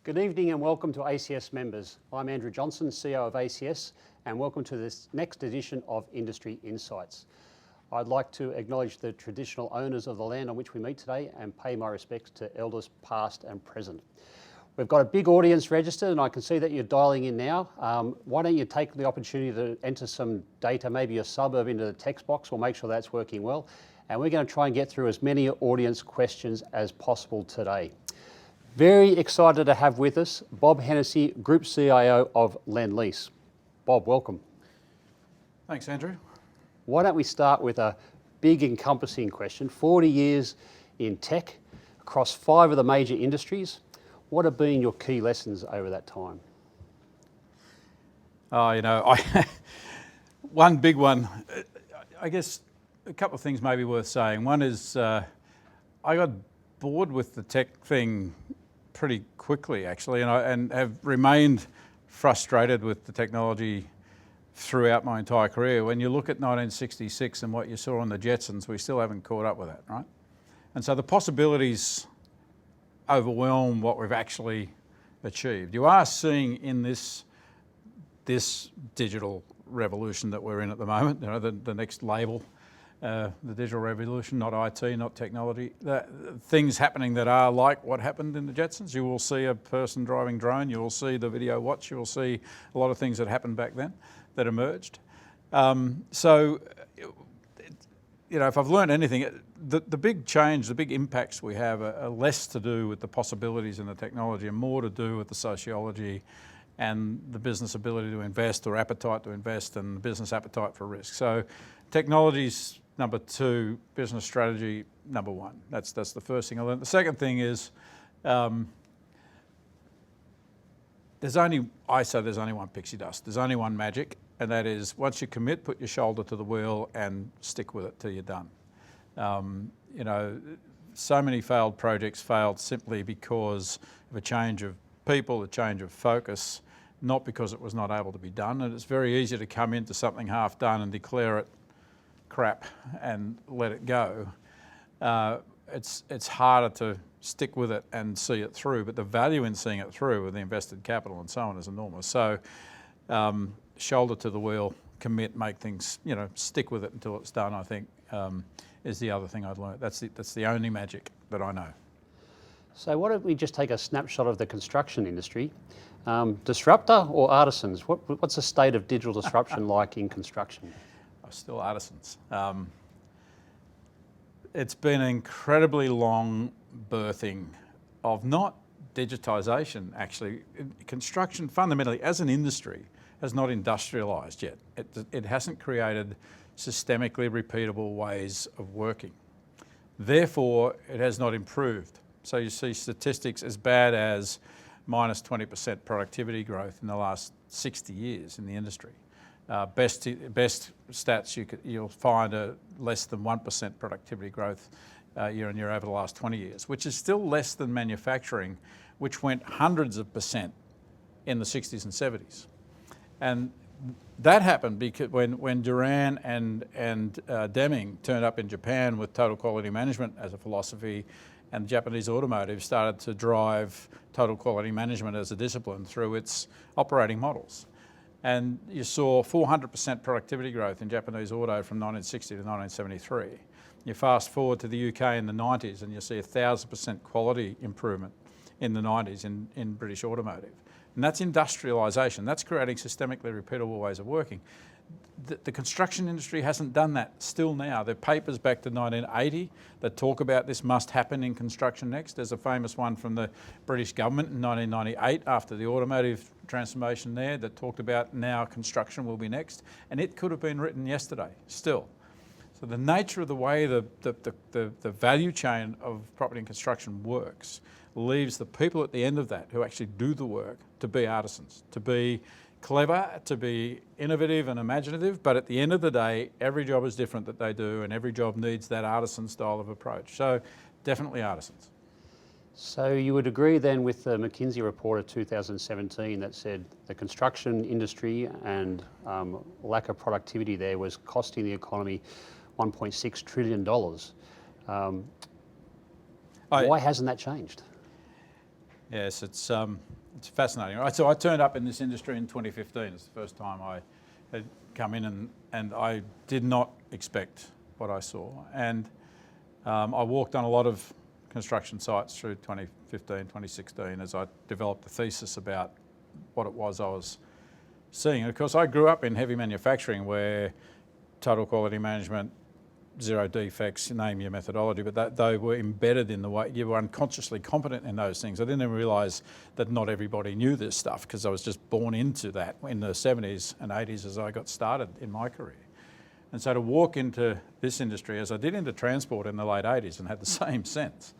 Good evening and welcome to ACS members. I'm Andrew Johnson, CEO of ACS, and welcome to this next edition of Industry Insights. I'd like to acknowledge the traditional owners of the land on which we meet today and pay my respects to elders past and present. We've got a big audience registered and I can see that you're dialing in now. Why don't you take the opportunity to enter some data, maybe your suburb, into the text box. We'll make sure that's working well. And we're going to try and get through as many audience questions as possible today. Very excited to have with us Bob Hennessy, Group CIO of LendLease. Bob, welcome. Thanks, Andrew. Why don't we start with a big encompassing question. 40 years in tech, across 5 of the major industries. What have been your key lessons over that time? One big one, I guess a couple of things may be worth saying. One is I got bored with the tech thing pretty quickly, actually, and have remained frustrated with the technology throughout my entire career. When you look at 1966 and what you saw on the Jetsons, we still haven't caught up with that, right? And so the possibilities overwhelm what we've actually achieved. You are seeing in this digital revolution that we're in at the moment, the next label, the digital revolution, not IT, not technology, things happening that are like what happened in the Jetsons. You will see a person driving drone, you will see the video watch, you will see a lot of things that happened back then that emerged. If I've learned anything, the big change, the big impacts we have are less to do with the possibilities in the technology and more to do with the sociology and the business ability to invest or appetite to invest and the business appetite for risk. So technology's number 2, business strategy number 1. That's the first thing I learned. The second thing is there's only one pixie dust. There's only one magic, and that is once you commit, put your shoulder to the wheel and stick with it till you're done. So many failed projects failed simply because of a change of people, a change of focus, not because it was not able to be done. And it's very easy to come into something half done and declare it crap and let it go. It's harder to stick with it and see it through, but the value in seeing it through with the invested capital and so on is enormous. So shoulder to the wheel, commit, make things, stick with it until it's done, I think, is the other thing I'd learned. That's the only magic that I know. So why don't we just take a snapshot of the construction industry. Disruptor or artisans? What's the state of digital disruption like in construction? Still artisans. It's been an incredibly long birthing of not digitisation, actually. Construction fundamentally, as an industry, has not industrialised yet. It hasn't created systemically repeatable ways of working. Therefore, it has not improved. So you see statistics as bad as minus 20% productivity growth in the last 60 years in the industry. Best stats you'll find are less than 1% productivity growth year on year over the last 20 years, which is still less than manufacturing, which went hundreds of percent in the 60s and 70s. And that happened because when Duran and Deming turned up in Japan with total quality management as a philosophy, and Japanese automotive started to drive total quality management as a discipline through its operating models. And you saw 400% productivity growth in Japanese auto from 1960 to 1973. You fast forward to the UK in the 90s and you see 1,000% quality improvement in the 90s in British automotive. And that's industrialisation. That's creating systemically repeatable ways of working. The construction industry hasn't done that still now. There are papers back to 1980 that talk about this must happen in construction next. There's a famous one from the British government in 1998 after the automotive transformation there that talked about now construction will be next. And it could have been written yesterday still. So the nature of the way the value chain of property and construction works leaves the people at the end of that who actually do the work to be artisans, to be clever, to be innovative and imaginative, but at the end of the day, every job is different that they do and every job needs that artisan style of approach. So definitely artisans. So you would agree then with the McKinsey report of 2017 that said the construction industry and lack of productivity there was costing the economy $1.6 trillion. Why hasn't that changed? Yes, it's fascinating. Right, so I turned up in this industry in 2015. It's the first time I had come in, and I did not expect what I saw. And I walked on a lot of construction sites through 2015, 2016 as I developed a thesis about what it was I was seeing. And of course, I grew up in heavy manufacturing where total quality management, zero defects, name your methodology, but they were embedded in the way you were unconsciously competent in those things. I didn't even realise that not everybody knew this stuff because I was just born into that in the 70s and 80s as I got started in my career. And so to walk into this industry, as I did into transport in the late 80s and had the same sense,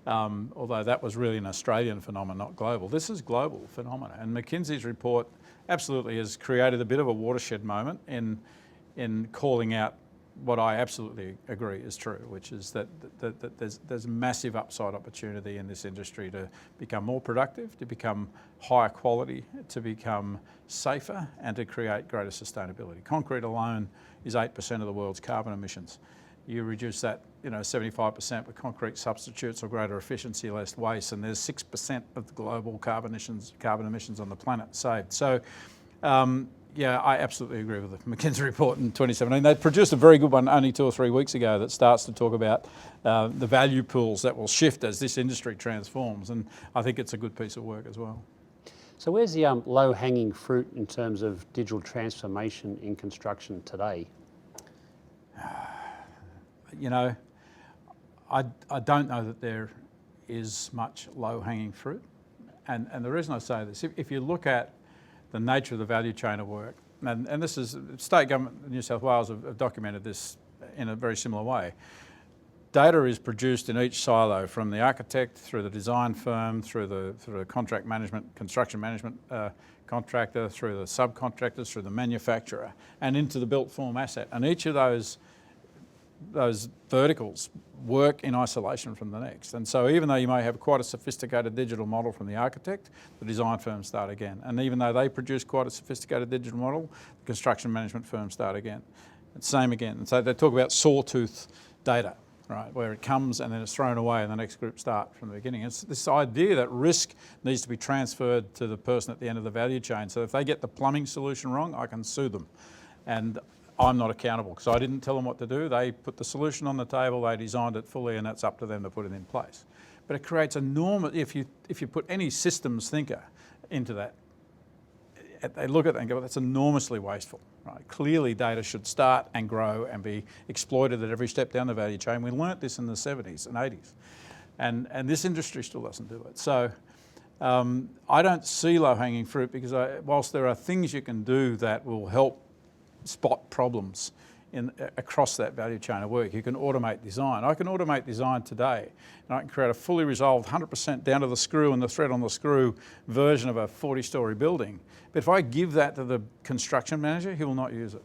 although that was really an Australian phenomenon, not global. This is global phenomena. And McKinsey's report absolutely has created a bit of a watershed moment in calling out what I absolutely agree is true, which is that there's massive upside opportunity in this industry to become more productive, to become higher quality, to become safer, and to create greater sustainability. Concrete alone is 8% of the world's carbon emissions. You reduce that, 75% with concrete substitutes or greater efficiency, less waste, and there's 6% of the global carbon emissions on the planet saved. So, yeah, I absolutely agree with the McKinsey report in 2017. They produced a very good one only 2 or 3 weeks ago that starts to talk about the value pools that will shift as this industry transforms, and I think it's a good piece of work as well. So where's the low-hanging fruit in terms of digital transformation in construction today? I don't know that there is much low-hanging fruit, and the reason I say this, if you look at the nature of the value chain of work, and this is, state government of New South Wales have documented this in a very similar way. Data is produced in each silo, from the architect through the design firm, through the contract management, construction management contractor, through the subcontractors, through the manufacturer, and into the built form asset. And each of those verticals work in isolation from the next. And so even though you may have quite a sophisticated digital model from the architect, the design firms start again. And even though they produce quite a sophisticated digital model, the construction management firms start again. And same again. And so they talk about sawtooth data, right, where it comes and then it's thrown away and the next group start from the beginning. It's this idea that risk needs to be transferred to the person at the end of the value chain. So if they get the plumbing solution wrong, I can sue them. And I'm not accountable because I didn't tell them what to do. They put the solution on the table, they designed it fully, and that's up to them to put it in place. But it creates enormous, if you put any systems thinker into that, they look at it and go, well, that's enormously wasteful. Right? Clearly data should start and grow and be exploited at every step down the value chain. We learnt this in the 70s and 80s. And this industry still doesn't do it. So I don't see low-hanging fruit because whilst there are things you can do that will help spot problems across that value chain of work. You can automate design. I can automate design today, and I can create a fully resolved 100% down to the screw and the thread on the screw version of a 40-storey building. But if I give that to the construction manager, he will not use it.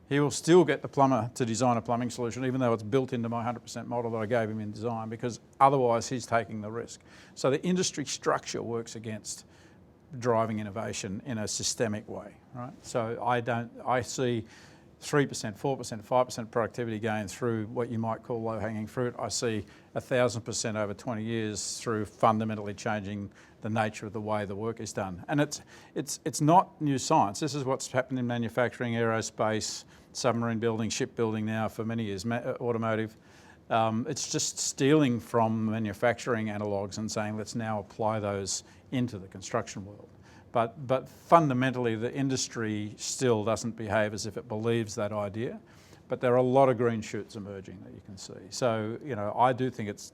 He will still get the plumber to design a plumbing solution, even though it's built into my 100% model that I gave him in design, because otherwise he's taking the risk. So the industry structure works against driving innovation in a systemic way, right? So I see 3%, 4%, 5% productivity gain through what you might call low-hanging fruit. I see 1,000% over 20 years through fundamentally changing the nature of the way the work is done. And it's not new science. This is what's happened in manufacturing, aerospace, submarine building, shipbuilding now for many years, automotive. It's just stealing from manufacturing analogues and saying, let's now apply those into the construction world. But fundamentally, the industry still doesn't behave as if it believes that idea. But there are a lot of green shoots emerging that you can see. So, I do think it's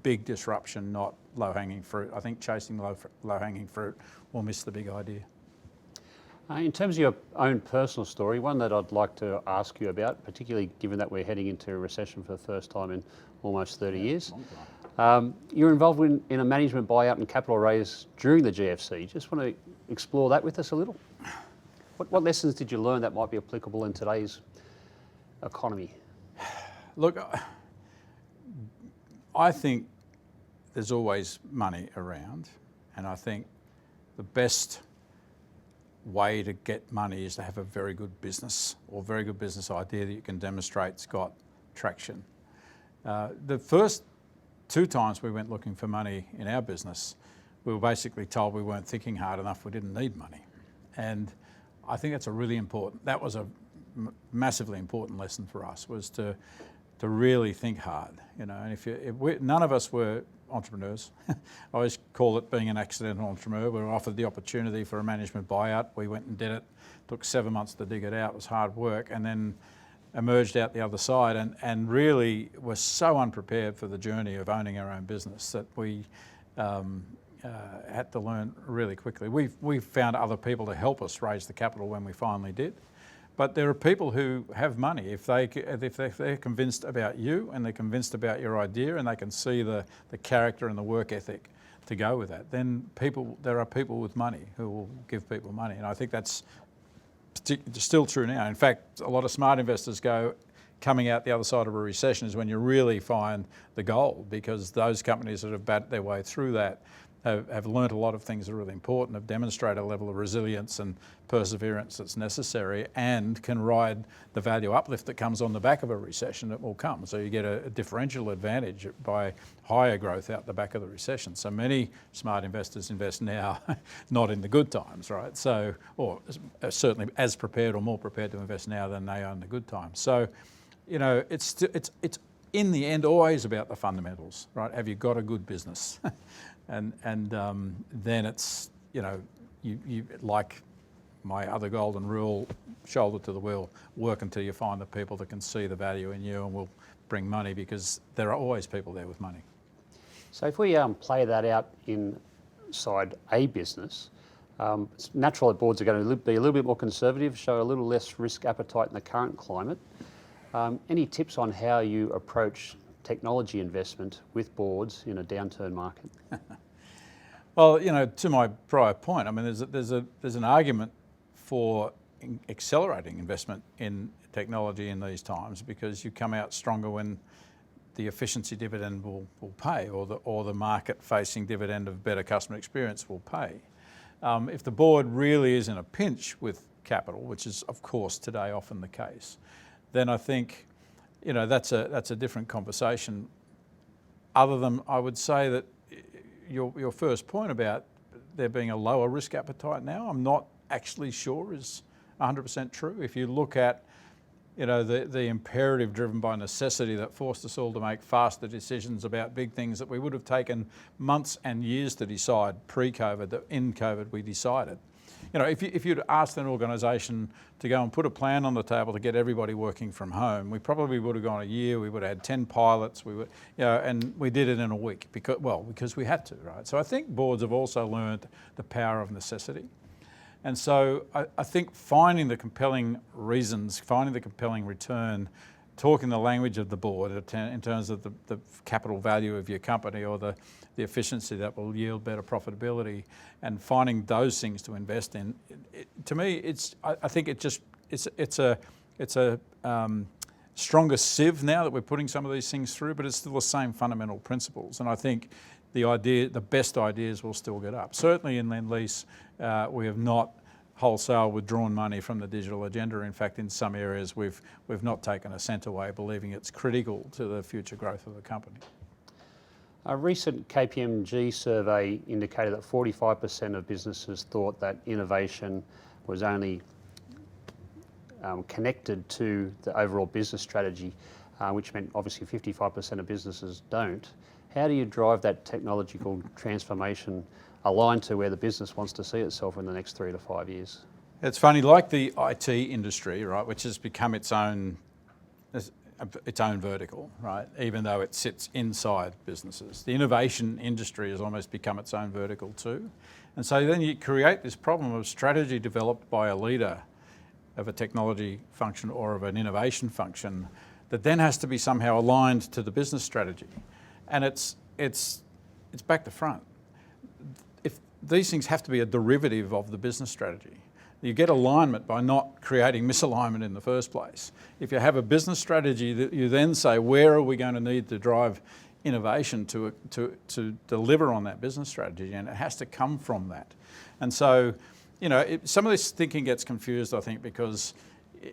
big disruption, not low-hanging fruit. I think chasing low-hanging fruit will miss the big idea. In terms of your own personal story, one that I'd like to ask you about, particularly given that we're heading into a recession for the first time in almost 30 years. Long time. You're involved in a management buyout and capital raise during the GFC. Just want to explore that with us a little. What lessons did you learn that might be applicable in today's economy? Look, I think there's always money around, and I think the best way to get money is to have a very good business or very good business idea that you can demonstrate's got traction. The first 2 times we went looking for money in our business, we were basically told we weren't thinking hard enough, we didn't need money. And I think that's a really important, that was a massively important lesson for us, was to really think hard, you know. And none of us were entrepreneurs. I always call it being an accidental entrepreneur. We were offered the opportunity for a management buyout. We went and did it. Took 7 months to dig it out. It was hard work, and then emerged out the other side, and really were so unprepared for the journey of owning our own business that we had to learn really quickly. We've found other people to help us raise the capital when we finally did. But there are people who have money. If they're convinced about you and they're convinced about your idea and they can see the character and the work ethic to go with that, then there are people with money who will give people money. And I think that's still true now. In fact, a lot of smart investors go, coming out the other side of a recession is when you really find the gold, because those companies that have batted their way through that have learnt a lot of things that are really important, have demonstrated a level of resilience and perseverance that's necessary, and can ride the value uplift that comes on the back of a recession that will come. So you get a differential advantage by higher growth out the back of the recession. So many smart investors invest now, not in the good times, right? So, or certainly as prepared or more prepared to invest now than they are in the good times. So, you know, it's in the end always about the fundamentals, right? Have you got a good business? And then it's, you know, you like my other golden rule, shoulder to the wheel, work until you find the people that can see the value in you and will bring money, because there are always people there with money. So if we play that out inside a business, it's natural that boards are going to be a little bit more conservative, show a little less risk appetite in the current climate. Any tips on how you approach technology investment with boards in a downturn market? Well, you know, to my prior point, I mean, there's an argument for accelerating investment in technology in these times, because you come out stronger when the efficiency dividend will pay, or the market-facing dividend of better customer experience will pay. If the board really is in a pinch with capital, which is of course today often the case, then I think, you know, that's a different conversation. Other than, I would say that your first point about there being a lower risk appetite now, I'm not actually sure is 100% true. If you look at, you know, the imperative driven by necessity that forced us all to make faster decisions about big things that we would have taken months and years to decide pre-COVID, that in COVID we decided. You know, if you'd asked an organisation to go and put a plan on the table to get everybody working from home, we probably would have gone a year. We would have had 10 pilots. We would, you know, and we did it in a week because we had to, right? So I think boards have also learned the power of necessity, and so I think finding the compelling reasons, finding the compelling return, talking the language of the board in terms of the capital value of your company, or the efficiency that will yield better profitability, and finding those things to invest in. To me, I think it's a stronger sieve now that we're putting some of these things through, but it's still the same fundamental principles. And I think the best ideas will still get up. Certainly in LendLease, we have not wholesale withdrawn money from the digital agenda. In fact, in some areas we've not taken a cent away, believing it's critical to the future growth of the company. A recent KPMG survey indicated that 45% of businesses thought that innovation was only connected to the overall business strategy, which meant obviously 55% of businesses don't. How do you drive that technological transformation aligned to where the business wants to see itself in the next 3 to 5 years? It's funny, like the IT industry, right, which has become its own vertical, right, even though it sits inside businesses. The innovation industry has almost become its own vertical too. And so then you create this problem of strategy developed by a leader of a technology function or of an innovation function that then has to be somehow aligned to the business strategy. And it's back to front. If these things have to be a derivative of the business strategy. You get alignment by not creating misalignment in the first place. If you have a business strategy, that you then say, where are we going to need to drive innovation to deliver on that business strategy? And it has to come from that. And so, you know, some of this thinking gets confused, I think, because,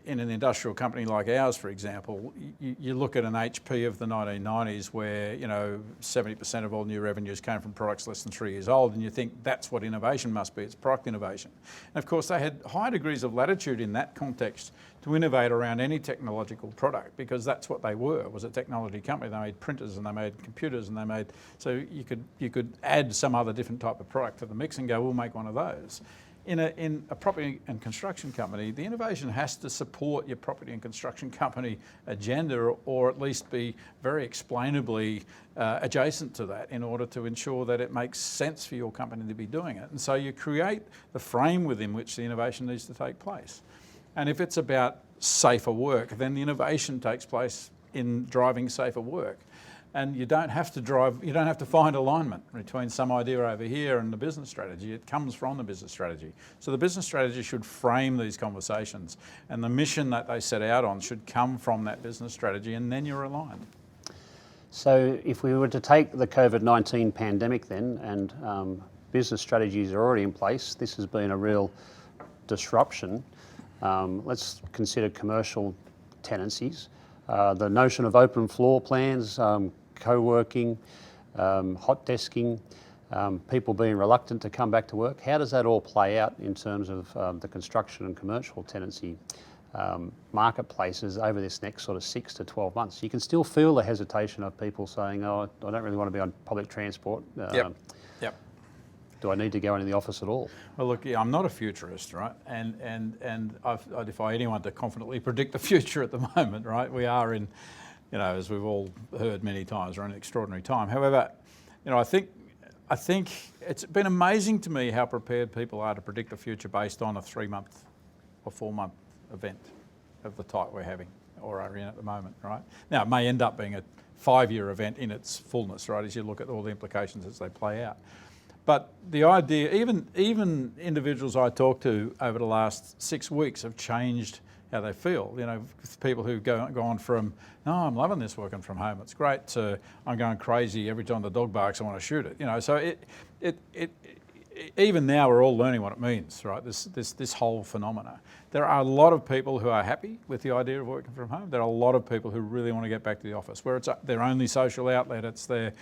in an industrial company like ours, for example, you look at an HP of the 1990s where, 70% of all new revenues came from products less than 3 years old, and you think that's what innovation must be, it's product innovation. And of course, they had high degrees of latitude in that context to innovate around any technological product, because that's what they were, was a technology company. They made printers and they made computers and they made, so you could add some other different type of product to the mix and go, we'll make one of those. In a property and construction company, the innovation has to support your property and construction company agenda, or at least be very explainably adjacent to that in order to ensure that it makes sense for your company to be doing it. And so you create the frame within which the innovation needs to take place. And if it's about safer work, then the innovation takes place in driving safer work. And you don't have to find alignment between some idea over here and the business strategy. It comes from the business strategy. So the business strategy should frame these conversations, and the mission that they set out on should come from that business strategy, and then you're aligned. So if we were to take the COVID-19 pandemic then, and business strategies are already in place, this has been a real disruption. Let's consider commercial tenancies. The notion of open floor plans, co-working, hot desking, people being reluctant to come back to work. How does that all play out in terms of the construction and commercial tenancy marketplaces over this next sort of 6 to 12 months? You can still feel the hesitation of people saying, oh, I don't really want to be on public transport. Yep. Do I need to go into the office at all? Well, look, I'm not a futurist, right? And I defy anyone to confidently predict the future at the moment, right? We are in, as we've all heard many times, we're in an extraordinary time. However, I think it's been amazing to me how prepared people are to predict the future based on a 3-month or 4-month event of the type we're having or are in at the moment, right? Now, it may end up being a 5-year event in its fullness, right, as you look at all the implications as they play out. But the idea, even individuals I talked to over the last 6 weeks have changed how they feel. People who've gone from, no, I'm loving this working from home, it's great, to I'm going crazy every time the dog barks, I want to shoot it. So even now we're all learning what it means, right? This whole phenomena. There are a lot of people who are happy with the idea of working from home. There are a lot of people who really want to get back to the office, where it's their only social outlet. It's the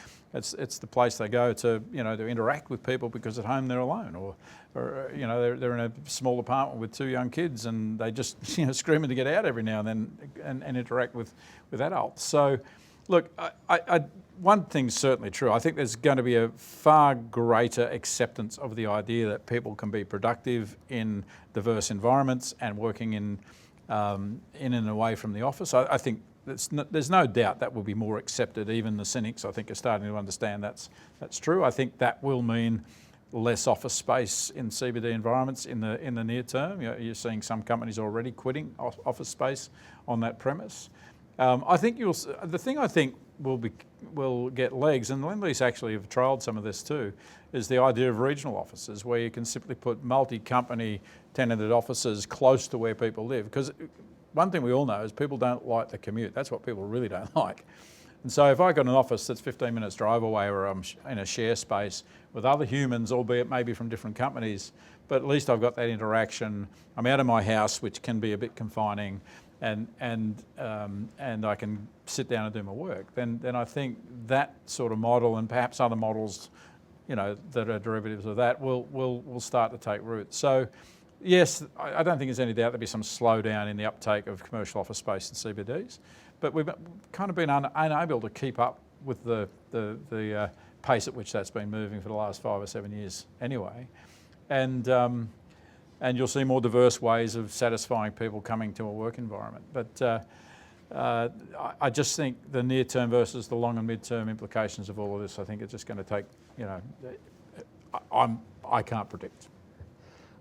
place they go to to interact with people, because at home they're alone, or they're in a small apartment with 2 young kids and they just screaming to get out every now and then and interact with adults. So, look, one thing's certainly true. I think there's going to be a far greater acceptance of the idea that people can be productive in diverse environments and working in and away from the office. I think there's no doubt that will be more accepted. Even the cynics, I think, are starting to understand that's true. I think that will mean less office space in CBD environments in the near term. You're seeing some companies already quitting office space on that premise. I think the thing I think will get legs, and LendLease actually have trialled some of this too, is the idea of regional offices, where you can simply put multi-company tenanted offices close to where people live. Because one thing we all know is people don't like the commute. That's what people really don't like. And so if I've got an office that's 15 minutes drive away, where I'm in a share space with other humans, albeit maybe from different companies, but at least I've got that interaction. I'm out of my house, which can be a bit confining, and I can sit down and do my work. Then I think that sort of model, and perhaps other models, that are derivatives of that, will start to take root. So, yes, I don't think there's any doubt there'll be some slowdown in the uptake of commercial office space in CBDs, but we've kind of been unable to keep up with the pace at which that's been moving for the last 5 or 7 years anyway. And you'll see more diverse ways of satisfying people coming to a work environment. But I just think the near term versus the long and mid term implications of all of this, I think it's just going to take, I can't predict.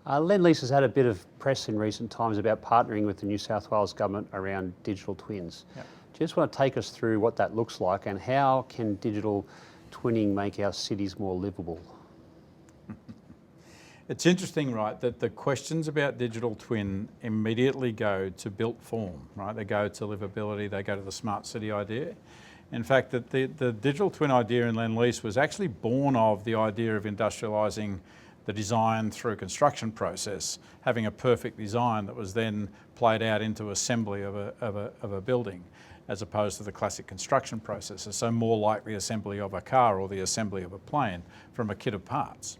LendLease has had a bit of press in recent times about partnering with the New South Wales government around digital twins. Yep. Do you just want to take us through what that looks like, and how can digital twinning make our cities more livable? It's interesting, right, that the questions about digital twin immediately go to built form, right? They go to livability, they go to the smart city idea. In fact, the digital twin idea in LendLease was actually born of the idea of industrialising the design through construction process, having a perfect design that was then played out into assembly of a building, as opposed to the classic construction processes. So more like the assembly of a car or the assembly of a plane from a kit of parts.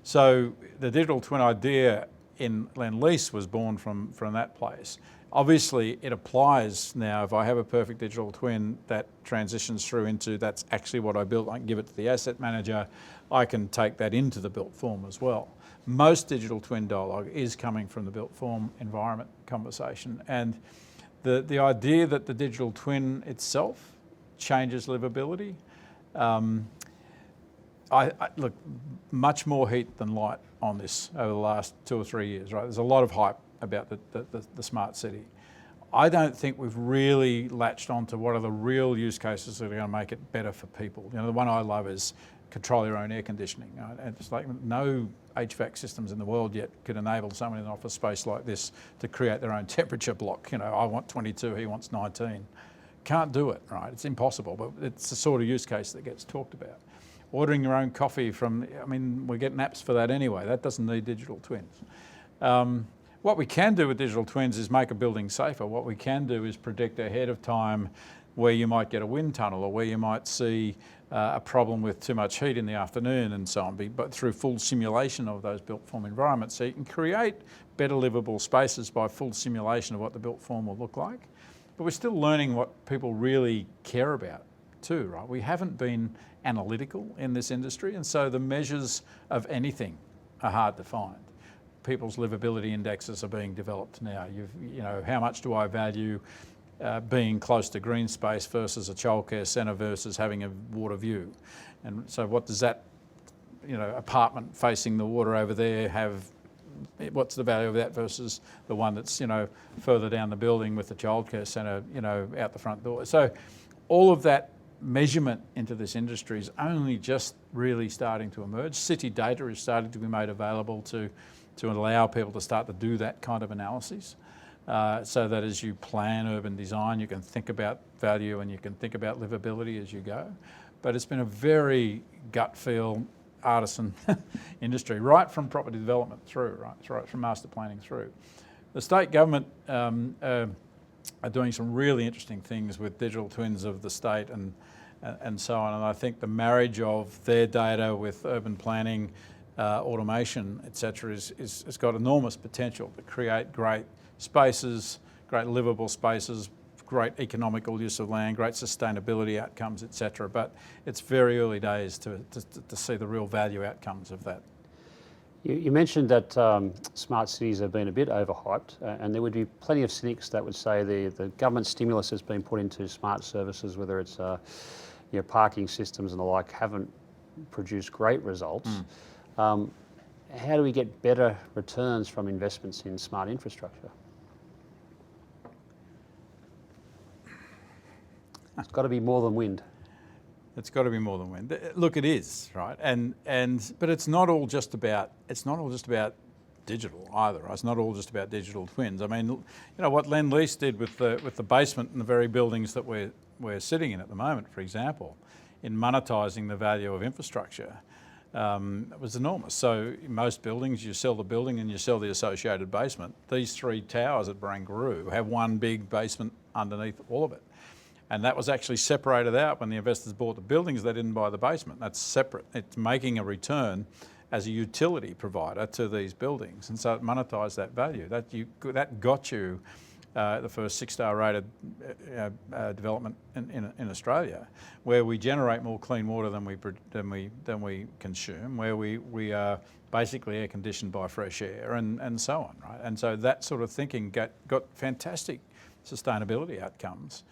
So the digital twin idea in LendLease was born from that place. Obviously, it applies now. If I have a perfect digital twin, that transitions through into that's actually what I built. I can give it to the asset manager. I can take that into the built form as well. Most digital twin dialogue is coming from the built form environment conversation. And the idea that the digital twin itself changes livability, look, much more heat than light on this over the last 2 or 3 years, right? There's a lot of hype about the smart city. I don't think we've really latched onto what are the real use cases that are going to make it better for people. You know, the one I love is control your own air conditioning. Right? And it's like no HVAC systems in the world yet could enable someone in an office space like this to create their own temperature block. You know, I want 22, he wants 19. Can't do it, right? It's impossible, but it's the sort of use case that gets talked about. Ordering your own coffee from, I mean, we're getting apps for that anyway. That doesn't need digital twins. What we can do with digital twins is make a building safer. What we can do is predict ahead of time where you might get a wind tunnel or where you might see a problem with too much heat in the afternoon and so on, but through full simulation of those built form environments. So you can create better livable spaces by full simulation of what the built form will look like. But we're still learning what people really care about too, right? We haven't been analytical in this industry, and so the measures of anything are hard to find. People's livability indexes are being developed now. You know, how much do I value being close to green space versus a childcare centre versus having a water view? And so what does that, you know, apartment facing the water over there have, what's the value of that versus the one that's, you know, further down the building with the childcare centre, you know, out the front door? So all of that measurement into this industry is only just really starting to emerge. City data is starting to be made available to allow people to start to do that kind of analysis, so that as you plan urban design, you can think about value and you can think about livability as you go. But it's been a very gut feel, artisan industry, right from property development through, right from master planning through. The state government are doing some really interesting things with digital twins of the state and so on. And I think the marriage of their data with urban planning, automation, etc., has got enormous potential to create great spaces, great livable spaces, great economical use of land, great sustainability outcomes, etc. But it's very early days to see the real value outcomes of that. You mentioned that smart cities have been a bit overhyped, and there would be plenty of cynics that would say the government stimulus has been put into smart services, whether it's you know, parking systems and the like, haven't produced great results. How do we get better returns from investments in smart infrastructure? It's got to be more than wind. It's got to be more than wind. Look, it is, right? But it's not all just about digital either. Right? It's not all just about digital twins. I mean, you know what LendLease did with the basement and the very buildings that we're sitting in at the moment, for example, in monetising the value of infrastructure. It was enormous. So in most buildings, you sell the building and you sell the associated basement. These 3 towers at Barangaroo have one big basement underneath all of it. And that was actually separated out when the investors bought the buildings. They didn't buy the basement. That's separate. It's making a return as a utility provider to these buildings. And so it monetised that value. That got you the first 6-star rated development in Australia, where we generate more clean water than we consume, where we are basically air conditioned by fresh air and so on, right? And so that sort of thinking got fantastic sustainability outcomes.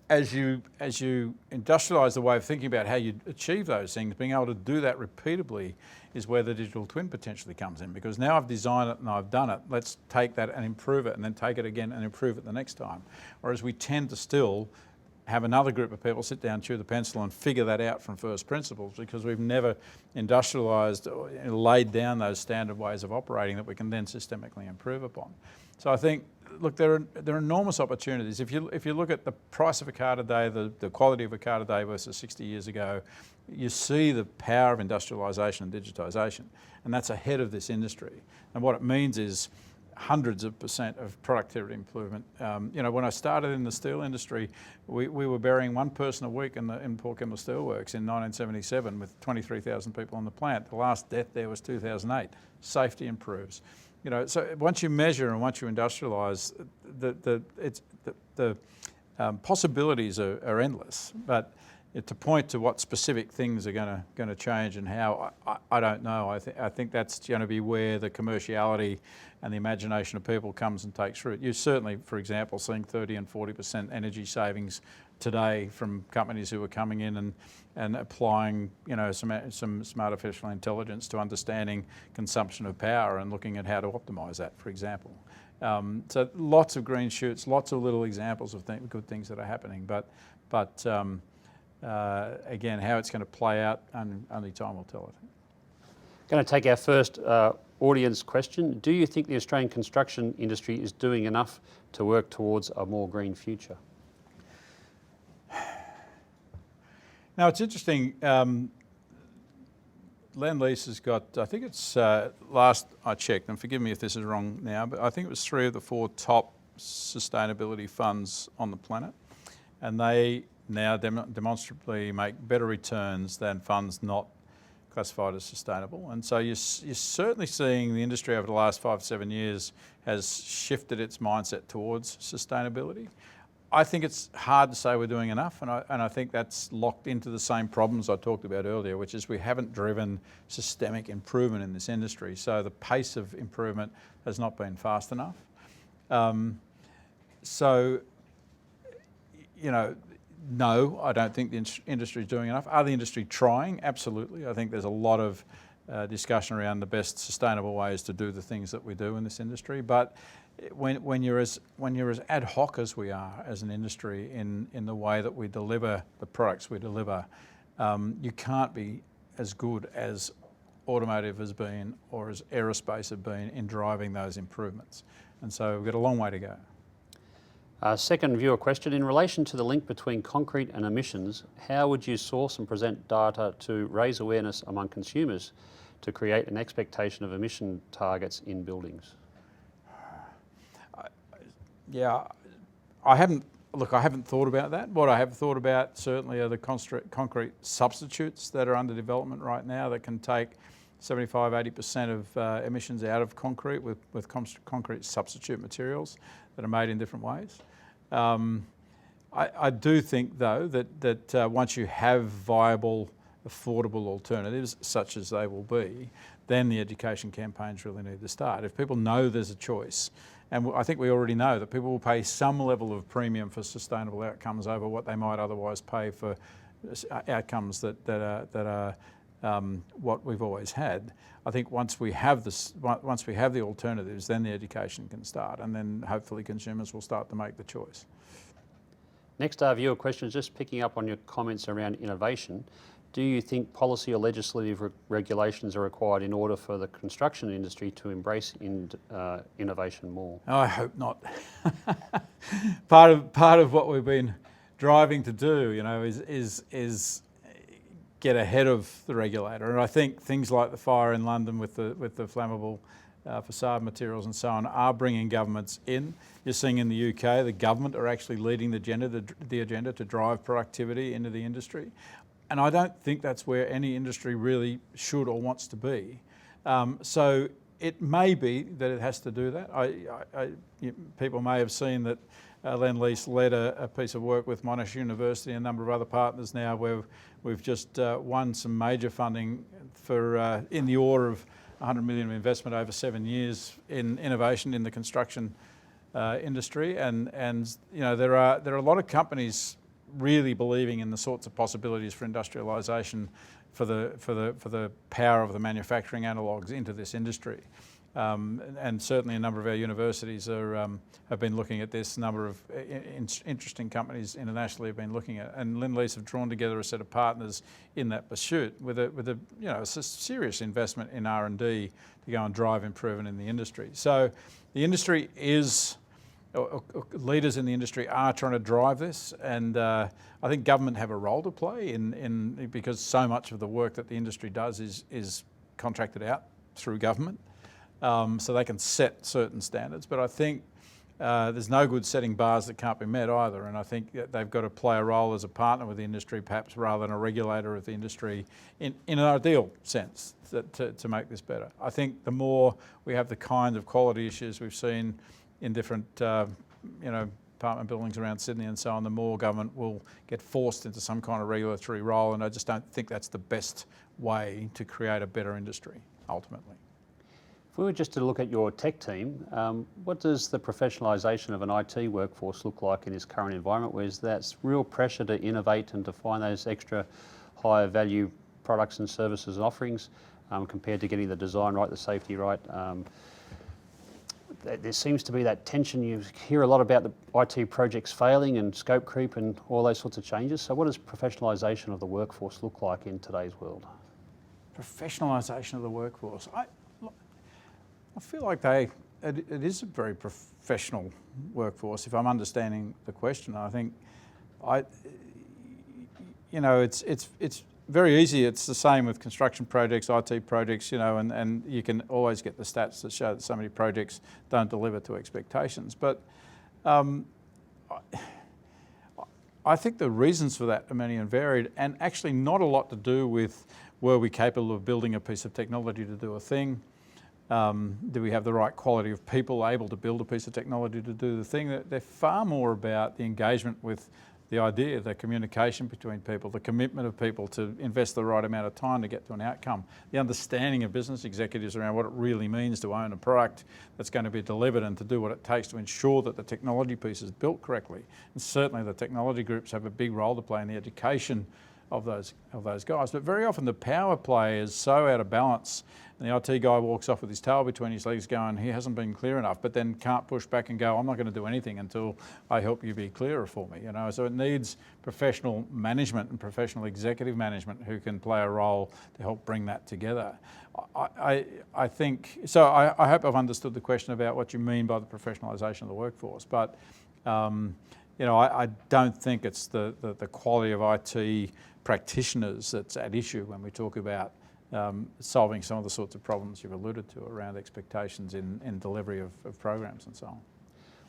As you industrialise the way of thinking about how you achieve those things, being able to do that repeatably is where the digital twin potentially comes in, because now I've designed it and I've done it, let's take that and improve it and then take it again and improve it the next time. Whereas we tend to still have another group of people sit down, chew the pencil and figure that out from first principles, because we've never industrialised or laid down those standard ways of operating that we can then systemically improve upon. So I think, look, there are enormous opportunities. If you look at the price of a car today, the quality of a car today versus 60 years ago, you see the power of industrialisation and digitisation, and that's ahead of this industry. And what it means is hundreds of % of productivity improvement. When I started in the steel industry, we were burying one person a week in Port Kembla Steelworks in 1977 with 23,000 people on the plant. The last death there was 2008. Safety improves. So once you measure and once you industrialise, the possibilities are endless. But to point to what specific things are going to change and how, I don't know. I think that's going to be where the commerciality and the imagination of people comes and takes root. You're certainly, for example, seeing 30 and 40% energy savings today from companies who are coming in and applying, some artificial intelligence to understanding consumption of power and looking at how to optimise that, for example. So lots of green shoots, lots of little examples of good things that are happening. But again, how it's going to play out, only time will tell, I think. Going to take our first audience question. Do you think the Australian construction industry is doing enough to work towards a more green future? Now, it's interesting. LendLease has got, I think it's, last I checked, and forgive me if this is wrong now, but I think it was 3 of the 4 top sustainability funds on the planet. And they now demonstrably make better returns than funds not classified as sustainable. And so you're certainly seeing the industry over the last 5-7 years has shifted its mindset towards sustainability. I think it's hard to say we're doing enough, and I think that's locked into the same problems I talked about earlier, which is we haven't driven systemic improvement in this industry. So the pace of improvement has not been fast enough. No, I don't think the industry is doing enough. Are the industry trying? Absolutely. I think there's a lot of discussion around the best sustainable ways to do the things that we do in this industry. But when you're as ad hoc as we are as an industry in the way that we deliver the products we deliver, you can't be as good as automotive has been or as aerospace have been in driving those improvements. And so we've got a long way to go. Second viewer question, in relation to the link between concrete and emissions, how would you source and present data to raise awareness among consumers to create an expectation of emission targets in buildings? I haven't thought about that. What I have thought about certainly are the concrete substitutes that are under development right now that can take 75-80% of emissions out of concrete with concrete substitute materials that are made in different ways. I do think, though, that once you have viable, affordable alternatives, such as they will be, then the education campaigns really need to start. If people know there's a choice, and I think we already know that people will pay some level of premium for sustainable outcomes over what they might otherwise pay for outcomes that are what we've always had. I think once we have the alternatives, then the education can start, and then hopefully consumers will start to make the choice. Next, our viewer question is just picking up on your comments around innovation. Do you think policy or legislative regulations are required in order for the construction industry to embrace innovation more? I hope not. Part of what we've been driving to do, is get ahead of the regulator. And I think things like the fire in London with the flammable facade materials and so on are bringing governments in. You're seeing in the UK, the government are actually leading the agenda to drive productivity into the industry. And I don't think that's where any industry really should or wants to be. So it may be that it has to do that. People may have seen that LendLease led a piece of work with Monash University and a number of other partners now where we've just won some major funding for in the order of 100 million of investment over 7 years in innovation in the construction industry. And there are a lot of companies really believing in the sorts of possibilities for industrialisation for the power of the manufacturing analogues into this industry. And certainly a number of our universities have been looking at this. A number of interesting companies internationally have been looking at it. And LendLease have drawn together a set of partners in that pursuit with a serious investment in R&D to go and drive improvement in the industry. So the industry is, leaders in the industry are trying to drive this, and I think government have a role to play in because so much of the work that the industry does is contracted out through government. So they can set certain standards, but I think there's no good setting bars that can't be met either, and I think that they've got to play a role as a partner with the industry, perhaps rather than a regulator of the industry in an ideal sense to make this better. I think the more we have the kind of quality issues we've seen in different apartment buildings around Sydney and so on, the more government will get forced into some kind of regulatory role, and I just don't think that's the best way to create a better industry ultimately. If we were just to look at your tech team, what does the professionalisation of an IT workforce look like in this current environment where there's real pressure to innovate and to find those extra higher value products and services and offerings compared to getting the design right, the safety right? There seems to be that tension. You hear a lot about the IT projects failing and scope creep and all those sorts of changes. So what does professionalisation of the workforce look like in today's world? Professionalisation of the workforce. I feel like it is a very professional workforce, if I'm understanding the question. I think it's very easy. It's the same with construction projects, IT projects, and you can always get the stats that show that so many projects don't deliver to expectations. But I think the reasons for that are many and varied, and actually not a lot to do with were we capable of building a piece of technology to do a thing. Do we have the right quality of people able to build a piece of technology to do the thing? They're far more about the engagement with the idea, the communication between people, the commitment of people to invest the right amount of time to get to an outcome, the understanding of business executives around what it really means to own a product that's going to be delivered and to do what it takes to ensure that the technology piece is built correctly. And certainly the technology groups have a big role to play in the education of those guys. But very often the power play is so out of balance, and the IT guy walks off with his tail between his legs going, he hasn't been clear enough, but then can't push back and go, I'm not going to do anything until I help you be clearer for me. So it needs professional management and professional executive management who can play a role to help bring that together. I think, so I hope I've understood the question about what you mean by the professionalisation of the workforce, but I don't think it's the quality of IT practitioners that's at issue when we talk about solving some of the sorts of problems you've alluded to around expectations in delivery of programs and so on.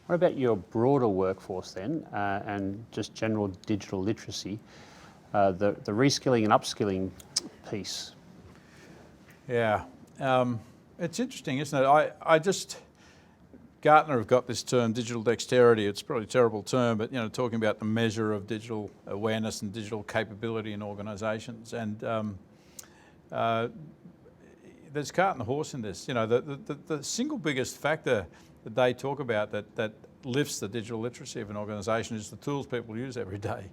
What about your broader workforce then, and just general digital literacy, the reskilling and upskilling piece? Yeah, it's interesting, isn't it? Gartner have got this term, digital dexterity. It's probably a terrible term, but talking about the measure of digital awareness and digital capability in organisations, and there's cart and horse in this. The single biggest factor that they talk about that lifts the digital literacy of an organisation is the tools people use every day.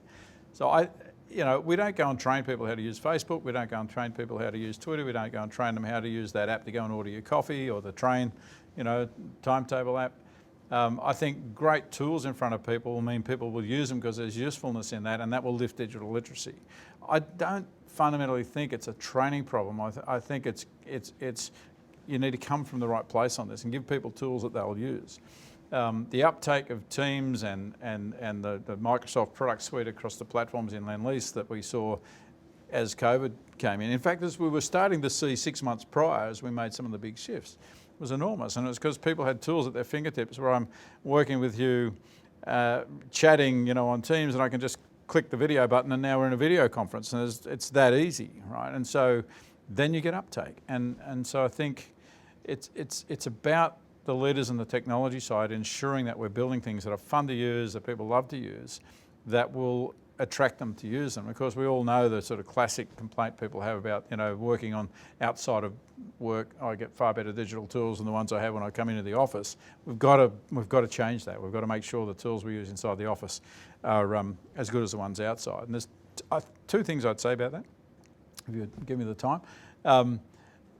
So we don't go and train people how to use Facebook. We don't go and train people how to use Twitter. We don't go and train them how to use that app to go and order your coffee, or the train timetable app. I think great tools in front of people will mean people will use them because there's usefulness in that, and that will lift digital literacy. I don't fundamentally think it's a training problem. I think it's you need to come from the right place on this and give people tools that they'll use. The uptake of Teams and the Microsoft product suite across the platforms in LendLease that we saw as COVID came in. In fact, as we were starting to see 6 months prior, as we made some of the big shifts, was enormous, and it was because people had tools at their fingertips where I'm working with you, chatting, on Teams, and I can just click the video button and now we're in a video conference, and it's that easy, right? And so then you get uptake, and so I think it's about the leaders in the technology side ensuring that we're building things that are fun to use, that people love to use, that will attract them to use them. Of course, we all know the sort of classic complaint people have about, working on outside of work. I get far better digital tools than the ones I have when I come into the office. We've got to change that. We've got to make sure the tools we use inside the office are as good as the ones outside. And there's two things I'd say about that. if you give me the time.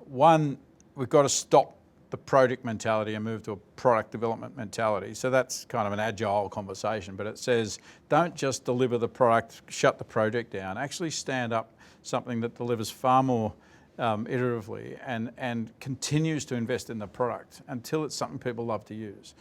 One, we've got to stop the project mentality and move to a product development mentality. So that's kind of an agile conversation, but it says don't just deliver the product, shut the project down, actually stand up something that delivers far more iteratively and continues to invest in the product until it's something people love to use.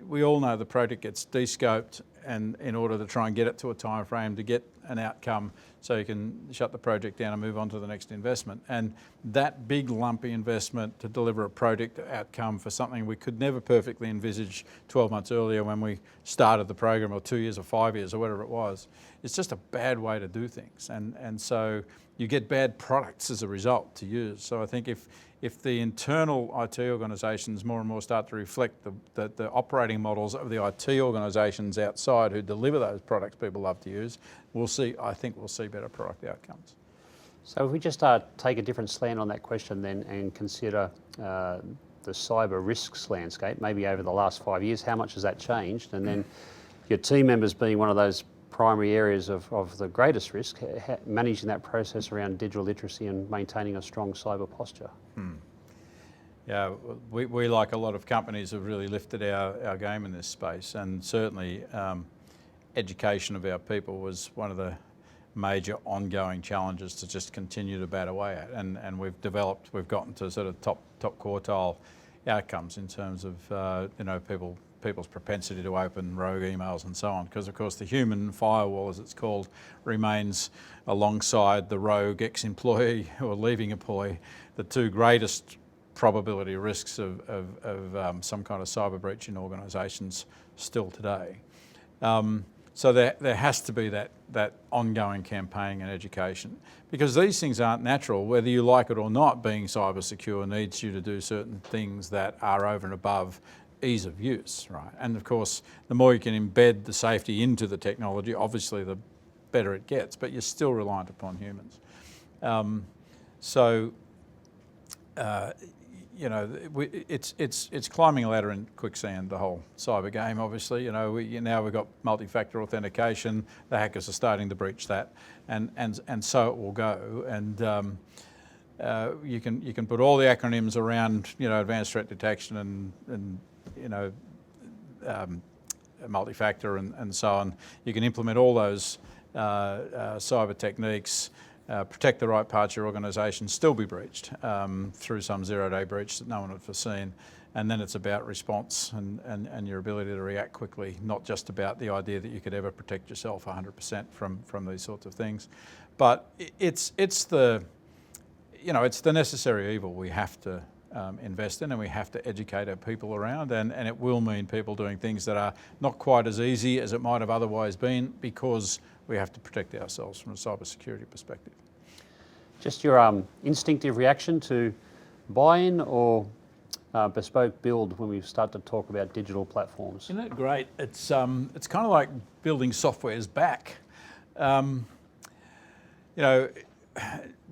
We all know the project gets de-scoped and in order to try and get it to a time frame to get an outcome so you can shut the project down and move on to the next investment. And that big lumpy investment to deliver a project outcome for something we could never perfectly envisage 12 months earlier when we started the program, or 2 years or 5 years or whatever it was, it's just a bad way to do things. And so you get bad products as a result to use. So I think if the internal IT organisations more and more start to reflect the operating models of the IT organisations outside who deliver those products people love to use, I think we'll see better product outcomes. So if we just take a different slant on that question then and consider the cyber risks landscape, maybe over the last 5 years, how much has that changed? And then your team members being one of those primary areas of the greatest risk, managing that process around digital literacy and maintaining a strong cyber posture. Yeah, we like a lot of companies have really lifted our game in this space, and certainly education of our people was one of the major ongoing challenges to just continue to bat away at, and we've gotten to sort of top quartile outcomes in terms of people's propensity to open rogue emails and so on, because of course the human firewall, as it's called, remains alongside the rogue ex-employee or leaving employee, the two greatest probability risks of some kind of cyber breach in organisations still today. So there has to be that ongoing campaigning and education, because these things aren't natural. Whether you like it or not, being cyber secure needs you to do certain things that are over and above ease of use, right? And of course, the more you can embed the safety into the technology, obviously the better it gets, but you're still reliant upon humans. It's climbing a ladder in quicksand, the whole cyber game, obviously. Now we've got multi-factor authentication, the hackers are starting to breach that, and so it will go. And you can put all the acronyms around, advanced threat detection and multi-factor and so on. You can implement all those cyber techniques, protect the right parts of your organisation, still be breached through some zero-day breach that no one had foreseen. And then it's about response and your ability to react quickly, not just about the idea that you could ever protect yourself 100% from these sorts of things. But it's the necessary evil we have to invest in, and we have to educate our people around, and it will mean people doing things that are not quite as easy as it might have otherwise been, because we have to protect ourselves from a cybersecurity perspective. Just your instinctive reaction to buy-in or bespoke build when we start to talk about digital platforms? Isn't it great? It's kind of like building software's back.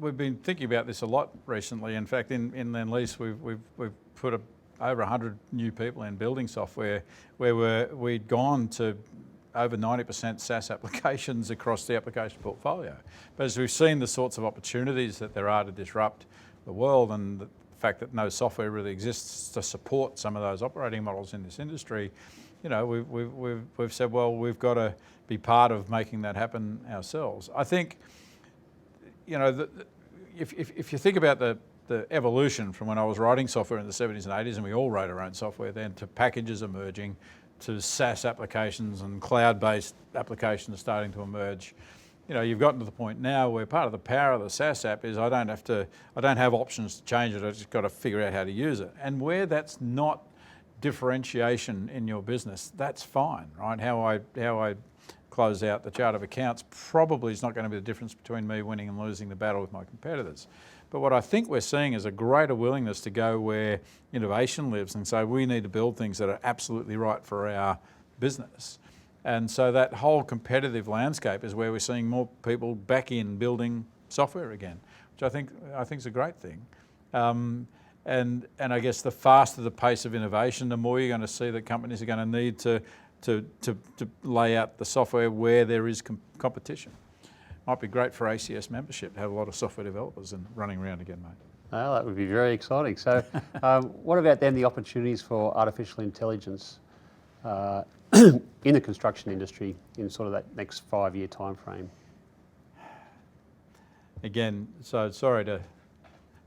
We've been thinking about this a lot recently. In fact, in LendLease, we've put over 100 new people in building software, where we'd gone to over 90% SaaS applications across the application portfolio. But as we've seen the sorts of opportunities that there are to disrupt the world, and the fact that no software really exists to support some of those operating models in this industry, we've said, well, we've got to be part of making that happen ourselves. I think, if you think about the evolution from when I was writing software in the 70s and 80s, and we all wrote our own software then, to packages emerging, to SaaS applications and cloud-based applications starting to emerge, you've gotten to the point now where part of the power of the SaaS app is I don't have options to change it, I've just got to figure out how to use it. And where that's not differentiation in your business, that's fine, right? How I close out the chart of accounts probably is not going to be the difference between me winning and losing the battle with my competitors. But what I think we're seeing is a greater willingness to go where innovation lives, and so we need to build things that are absolutely right for our business. And so that whole competitive landscape is where we're seeing more people back in building software again, which I think is a great thing. And I guess the faster the pace of innovation, the more you're going to see that companies are going to need to lay out the software where there is competition. Might be great for ACS membership to have a lot of software developers and running around again, mate. Oh, that would be very exciting. So what about then the opportunities for artificial intelligence in the construction industry in sort of that next 5-year time frame? Again, so sorry to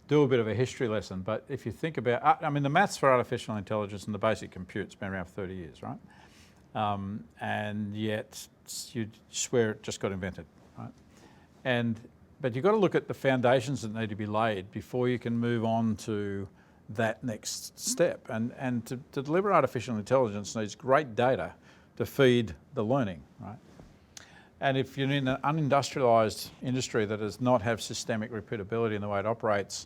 do a bit of a history lesson, but if you think about, I mean, the maths for artificial intelligence and the basic compute's been around for 30 years, right? And yet you'd swear it just got invented, right? But you've got to look at the foundations that need to be laid before you can move on to that next step. And to deliver artificial intelligence needs great data to feed the learning, right? And if you're in an unindustrialised industry that does not have systemic repeatability in the way it operates,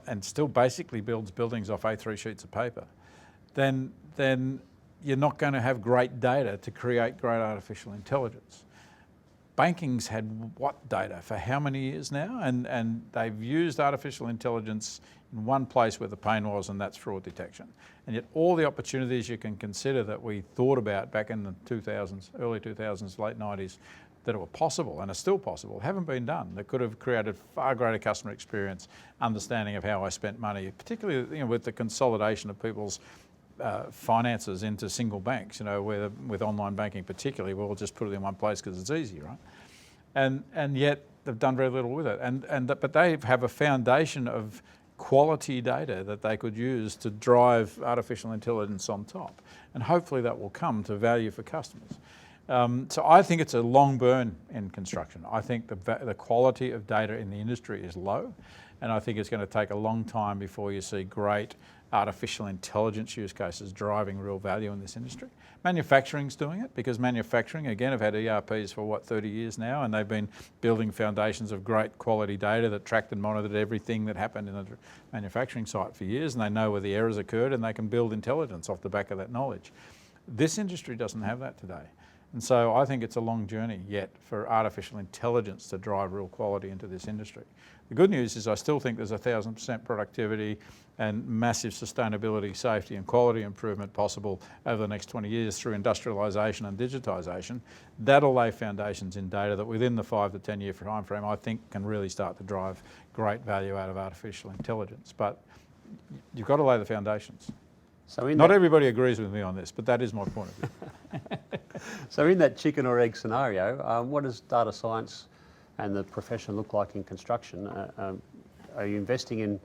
and still basically builds buildings off A3 sheets of paper, then you're not going to have great data to create great artificial intelligence. Banking's had what data for how many years now? And they've used artificial intelligence in one place where the pain was, and that's fraud detection. And yet all the opportunities you can consider that we thought about back in the 2000s, early 2000s, late 90s, that were possible and are still possible, haven't been done. That could have created far greater customer experience, understanding of how I spent money, particularly with the consolidation of people's finances into single banks, where with online banking particularly, we'll just put it in one place because it's easy, right? And yet they've done very little with it. But they have a foundation of quality data that they could use to drive artificial intelligence on top. And hopefully that will come to value for customers. So I think it's a long burn in construction. I think the quality of data in the industry is low, and I think it's going to take a long time before you see great artificial intelligence use cases driving real value in this industry. Manufacturing's doing it, because manufacturing, again, have had ERPs for 30 years now, and they've been building foundations of great quality data that tracked and monitored everything that happened in a manufacturing site for years, and they know where the errors occurred, and they can build intelligence off the back of that knowledge. This industry doesn't have that today. And so I think it's a long journey yet for artificial intelligence to drive real quality into this industry. The good news is I still think there's 1,000% productivity and massive sustainability, safety and quality improvement possible over the next 20 years through industrialisation and digitisation. That'll lay foundations in data that within the 5 to 10 year time frame I think can really start to drive great value out of artificial intelligence. But you've got to lay the foundations. So not everybody agrees with me on this, but that is my point of view. So in that chicken or egg scenario, what does data science and the profession look like in construction? Are you investing in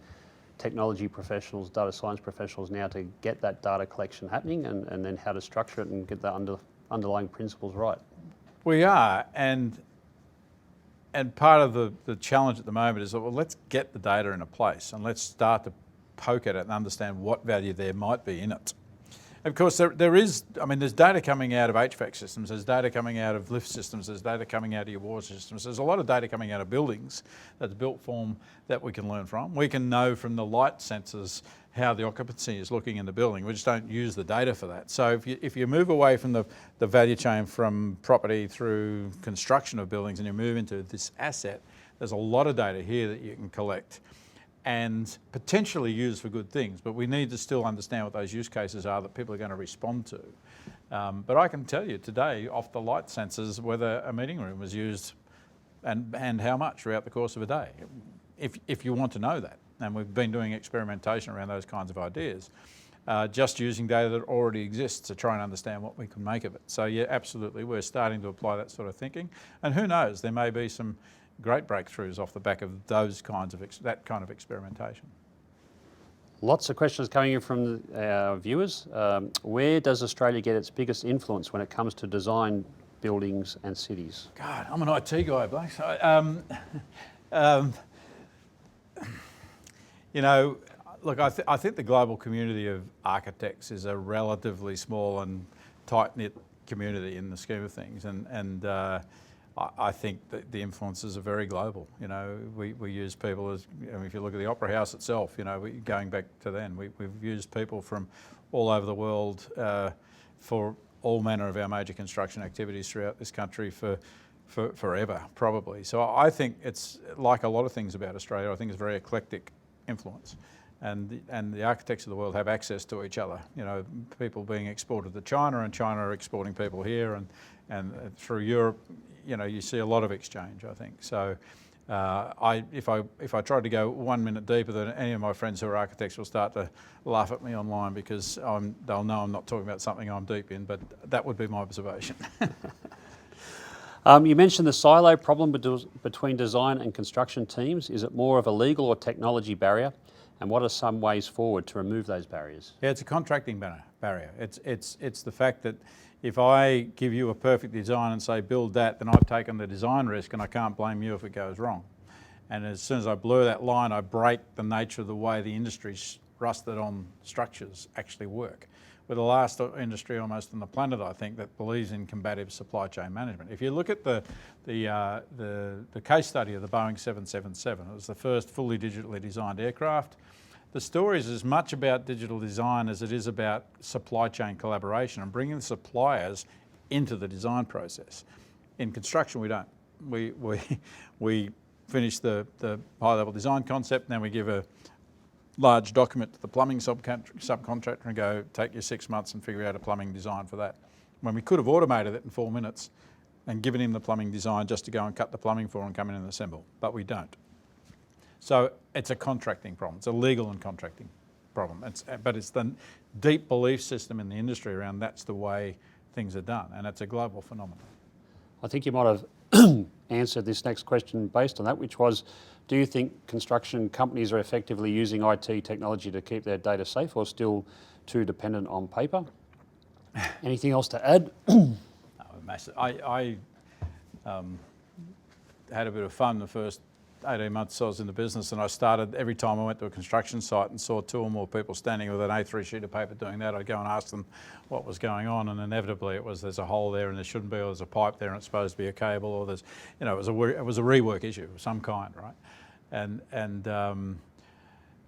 technology professionals, data science professionals now to get that data collection happening, and then how to structure it and get the underlying principles right? We are, and part of the challenge at the moment is that, well, let's get the data in a place and let's start to poke at it and understand what value there might be in it. Of course, there's data coming out of HVAC systems, there's data coming out of lift systems, there's data coming out of your water systems, there's a lot of data coming out of buildings that's built form that we can learn from. We can know from the light sensors how the occupancy is looking in the building. We just don't use the data for that. So if you move away from the value chain from property through construction of buildings and you move into this asset, there's a lot of data here that you can collect and potentially use for good things, but we need to still understand what those use cases are that people are going to respond to. But I can tell you today, off the light sensors, whether a meeting room was used and how much throughout the course of a day, if you want to know that. And we've been doing experimentation around those kinds of ideas, just using data that already exists to try and understand what we can make of it. So yeah, absolutely, we're starting to apply that sort of thinking. And who knows, there may be some great breakthroughs off the back of those kinds of that kind of experimentation. Lots of questions coming in from our viewers. Where does Australia get its biggest influence when it comes to design buildings and cities? God, I'm an IT guy, Blake. Look, I think the global community of architects is a relatively small and tight-knit community in the scheme of things, and I think that the influences are very global. We use people as, if you look at the Opera House itself, going back to then, we've used people from all over the world for all manner of our major construction activities throughout this country for forever, probably. So I think it's like a lot of things about Australia. I think it's very eclectic influence. And the architects of the world have access to each other. People being exported to China, and China are exporting people here, and through Europe, you see a lot of exchange, I think. So if I tried to go 1 minute deeper, then any of my friends who are architects will start to laugh at me online because they'll know I'm not talking about something I'm deep in, but that would be my observation. You mentioned the silo problem between design and construction teams. Is it more of a legal or technology barrier? And what are some ways forward to remove those barriers? Yeah, it's a contracting barrier. It's the fact that if I give you a perfect design and say build that, then I've taken the design risk and I can't blame you if it goes wrong. And as soon as I blur that line, I break the nature of the way the industry's rusted on structures actually work. We're the last industry almost on the planet, I think, that believes in combative supply chain management. If you look at the case study of the Boeing 777, it was the first fully digitally designed aircraft. The story is as much about digital design as it is about supply chain collaboration and bringing the suppliers into the design process. In construction, we don't. We finish the high-level design concept, and then we give a large document to the plumbing subcontractor and go, take your 6 months and figure out a plumbing design for that. When we could have automated it in 4 minutes and given him the plumbing design just to go and cut the plumbing for and come in and assemble, but we don't. So it's a contracting problem. It's a legal and contracting problem. But it's the deep belief system in the industry around that's the way things are done, and it's a global phenomenon. I think you might have answered this next question based on that, which was, do you think construction companies are effectively using IT technology to keep their data safe or still too dependent on paper? Anything else to add? Massive. I had a bit of fun the first 18 months I was in the business, and I started every time I went to a construction site and saw 2 or more people standing with an A3 sheet of paper doing that, I'd go and ask them what was going on, and inevitably it was there's a hole there and there shouldn't be, or there's a pipe there and it's supposed to be a cable, or there's, it was a rework issue of some kind, right?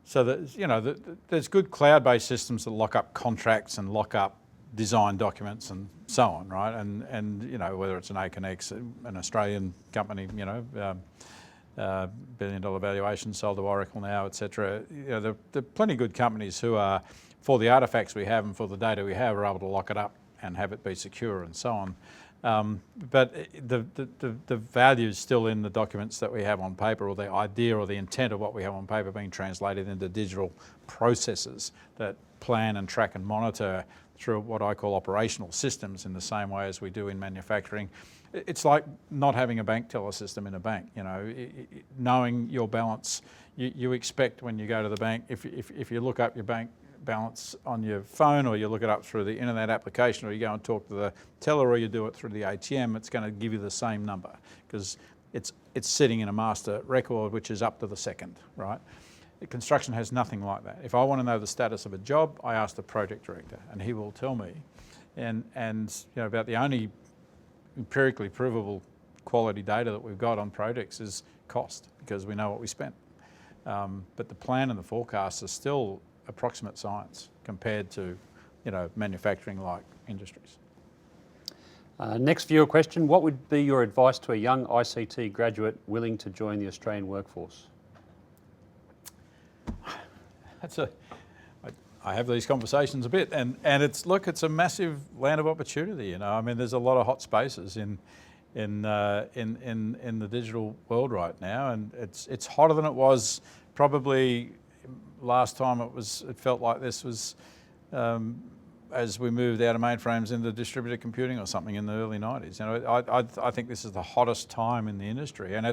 So that, there's good cloud-based systems that lock up contracts and lock up design documents and so on, right? And whether it's an Aconex, an Australian company, billion-dollar valuation, sold to Oracle now, etc. There are plenty of good companies who are, for the artefacts we have and for the data we have, are able to lock it up and have it be secure and so on. But the value is still in the documents that we have on paper, or the idea or the intent of what we have on paper being translated into digital processes that plan and track and monitor through what I call operational systems in the same way as we do in manufacturing. It's like not having a bank teller system in a bank. Knowing your balance, you expect when you go to the bank, if you look up your bank balance on your phone, or you look it up through the internet application, or you go and talk to the teller, or you do it through the ATM, it's going to give you the same number because it's sitting in a master record which is up to the second, right? Construction has nothing like that. If I want to know the status of a job, I ask the project director and he will tell me. And about the only empirically provable quality data that we've got on projects is cost, because we know what we spent. But the plan and the forecasts are still approximate science compared to manufacturing-like industries. Next viewer question, what would be your advice to a young ICT graduate willing to join the Australian workforce? I have these conversations a bit, and it's a massive land of opportunity. I mean, there's a lot of hot spaces in the digital world right now, and it's hotter than it was probably last time it felt like this was as we moved out of mainframes into distributed computing or something in the early 90s. I think this is the hottest time in the industry, and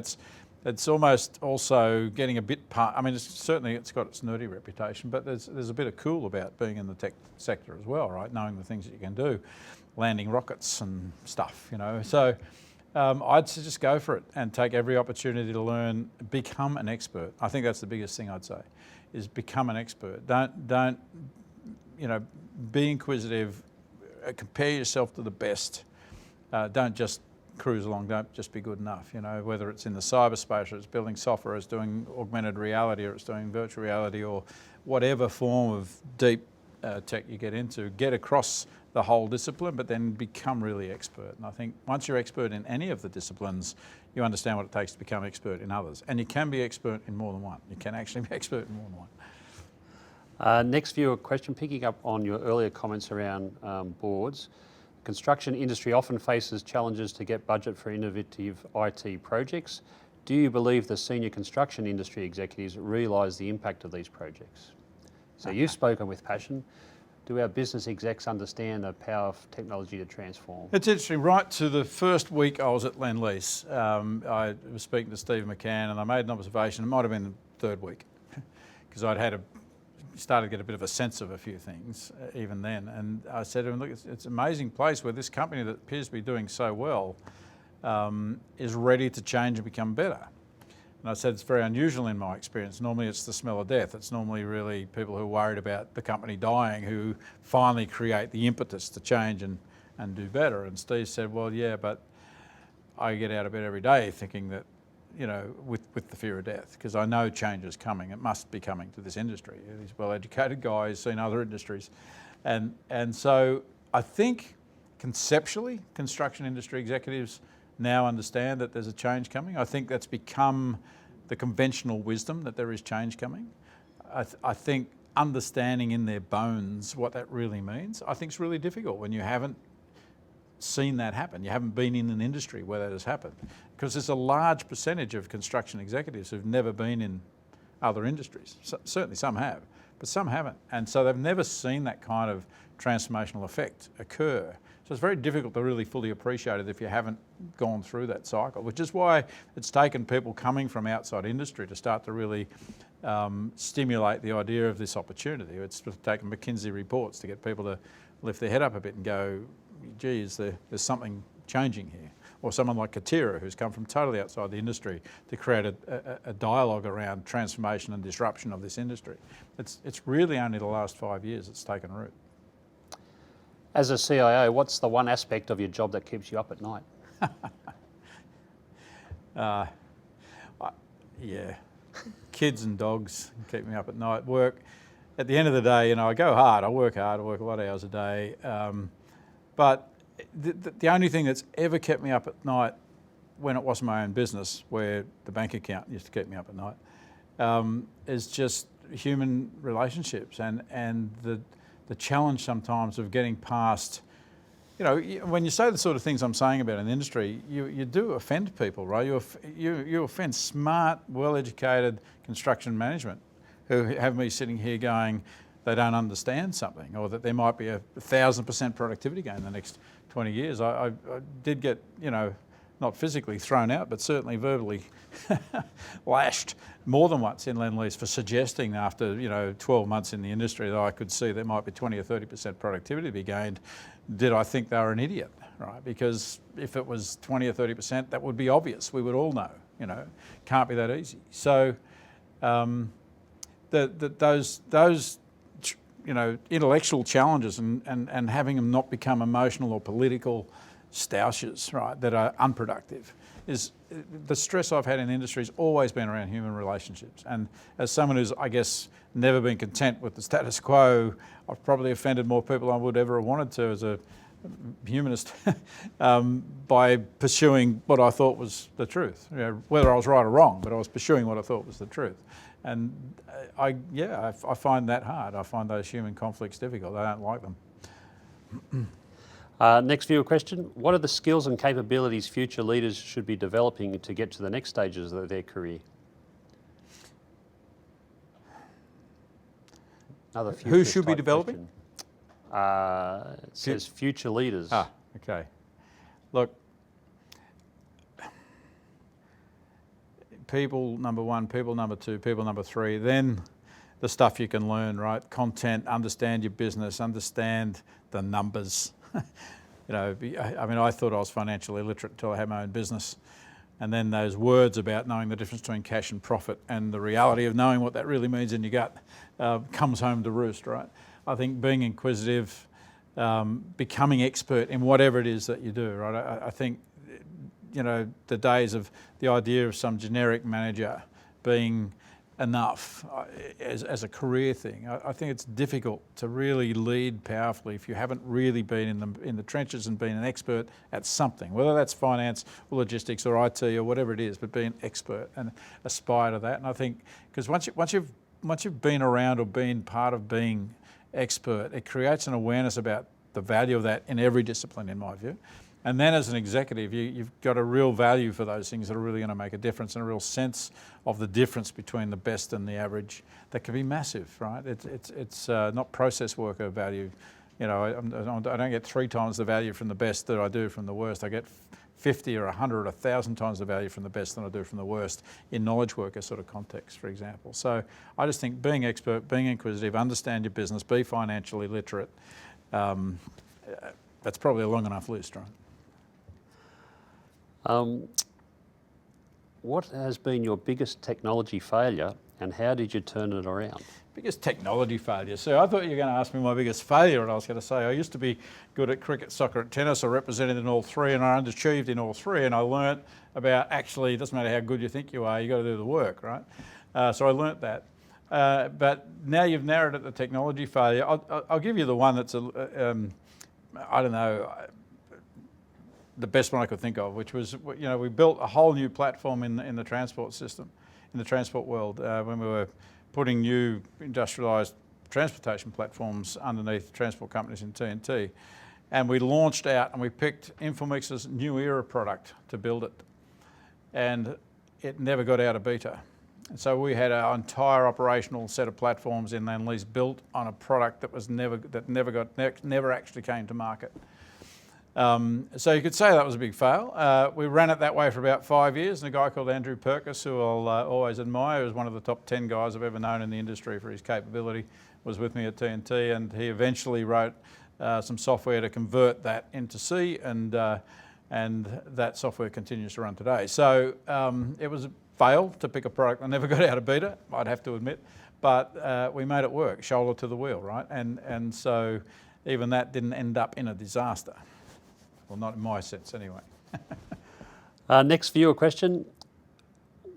it's almost also getting a bit I mean, it's got its nerdy reputation, but there's a bit of cool about being in the tech sector as well, right? Knowing the things that you can do, landing rockets and stuff, So I'd just go for it and take every opportunity to learn, become an expert. I think that's the biggest thing I'd say, is become an expert. Don't be inquisitive, compare yourself to the best. Don't just cruise along, don't just be good enough, whether it's in the cyberspace, or it's building software, or it's doing augmented reality, or it's doing virtual reality, or whatever form of deep tech you get into, get across the whole discipline, but then become really expert. And I think once you're expert in any of the disciplines, you understand what it takes to become expert in others. And you can be expert in more than one. You can actually be expert in more than one. Next viewer question, picking up on your earlier comments around boards. Construction industry often faces challenges to get budget for innovative IT projects. Do you believe the senior construction industry executives realise the impact of these projects? So you've spoken with passion. Do our business execs understand the power of technology to transform? It's interesting. Right to the first week I was at LendLease, I was speaking to Steve McCann, and I made an observation. It might have been the third week, because I'd started to get a bit of a sense of a few things even then. And I said to him, look, it's an amazing place where this company that appears to be doing so well is ready to change and become better. And I said it's very unusual in my experience. Normally it's the smell of death. It's normally really people who are worried about the company dying who finally create the impetus to change and do better. And Steve said, well, yeah, but I get out of bed every day thinking that, you know, with the fear of death, because I know change is coming. It must be coming to this industry. He's a well-educated guy, he's seen other industries. And so I think conceptually, construction industry executives now understand that there's a change coming. I think that's become the conventional wisdom, that there is change coming. I think understanding in their bones what that really means, I think is really difficult when you haven't seen that happen. You haven't been in an industry where that has happened. Because there's a large percentage of construction executives who've never been in other industries. So, certainly some have, but some haven't. And so they've never seen that kind of transformational effect occur. So it's very difficult to really fully appreciate it if you haven't gone through that cycle, which is why it's taken people coming from outside industry to start to really stimulate the idea of this opportunity. It's taken McKinsey reports to get people to lift their head up a bit and go, geez, there's something changing here. Or someone like Katira, who's come from totally outside the industry to create a dialogue around transformation and disruption of this industry. It's really only the last 5 years it's taken root. As a CIO, what's the one aspect of your job that keeps you up at night? Yeah, kids and dogs keep me up at night. Work, at the end of the day, you know, I go hard, I work a lot of hours a day, but the only thing that's ever kept me up at night when it wasn't my own business, where the bank account used to keep me up at night, is just human relationships and the challenge sometimes of getting past, you know, when you say the sort of things I'm saying about an industry, you do offend people, right? You offend smart, well-educated construction management who have me sitting here going, they don't understand something, or that there might be 1,000% productivity gain in the next 20 years. I did get, you know, not physically thrown out, but certainly verbally lashed more than once in LendLease for suggesting after, you know, 12 months in the industry that I could see there might be 20 or 30% productivity to be gained. Did I think they were an idiot, right? Because if it was 20 or 30%, that would be obvious. We would all know, you know, can't be that easy. So those you know, intellectual challenges and having them not become emotional or political stoushes, right, that are unproductive, is the stress I've had in the industry has always been around human relationships. And as someone who's, I guess, never been content with the status quo, I've probably offended more people than I would ever have wanted to as a humanist by pursuing what I thought was the truth. You know, whether I was right or wrong, but I was pursuing what I thought was the truth. And I find that hard. I find those human conflicts difficult. I don't like them. Next viewer question. What are the skills and capabilities future leaders should be developing to get to the next stages of their career? Another Who should be developing? It says future leaders. Ah, okay. Look, people number one, people number two, people number three, then the stuff you can learn, right? Content, understand your business, understand the numbers. You know, I mean, I thought I was financially illiterate until I had my own business. And then those words about knowing the difference between cash and profit and the reality of knowing what that really means in your gut comes home to roost, right? I think being inquisitive, becoming expert in whatever it is that you do, right? I think, you know, the days of the idea of some generic manager being enough as a career thing. I think it's difficult to really lead powerfully if you haven't really been in the trenches and been an expert at something, whether that's finance or logistics or IT or whatever it is, but be an expert and aspire to that. And I think, because once you've been around or been part of being expert, it creates an awareness about the value of that in every discipline, in my view. And then as an executive, you've got a real value for those things that are really going to make a difference, and a real sense of the difference between the best and the average that can be massive, right? It's not process worker value. You know, I don't get 3 times the value from the best that I do from the worst. I get 50 or 100 or 1,000 times the value from the best than I do from the worst in knowledge worker sort of context, for example. So I just think being expert, being inquisitive, understand your business, be financially literate, that's probably a long enough list, right? What has been your biggest technology failure and how did you turn it around? Biggest technology failure. So I thought you were going to ask me my biggest failure, and I was going to say I used to be good at cricket, soccer, and tennis. I represented in all three, and I underachieved in all three. And I learnt about actually, it doesn't matter how good you think you are, you got to do the work, right? So I learnt that. But now you've narrowed it to technology failure. I'll give you the one that's I don't know, the best one I could think of, which was, you know, we built a whole new platform in the transport system, in the transport world, when we were putting new industrialised transportation platforms underneath transport companies in TNT. And we launched out and we picked Infomix's New Era product to build it. And it never got out of beta. And so we had our entire operational set of platforms in LendLease built on a product that was never actually came to market. So you could say that was a big fail. We ran it that way for about 5 years, and a guy called Andrew Johnson, who I'll always admire, who's one of the top 10 guys I've ever known in the industry for his capability, was with me at TNT, and he eventually wrote some software to convert that into C, and that software continues to run today. So it was a fail to pick a product that never got out of beta, I'd have to admit, but we made it work, shoulder to the wheel, right? And so even that didn't end up in a disaster. Well, not in my sense anyway. Next viewer question.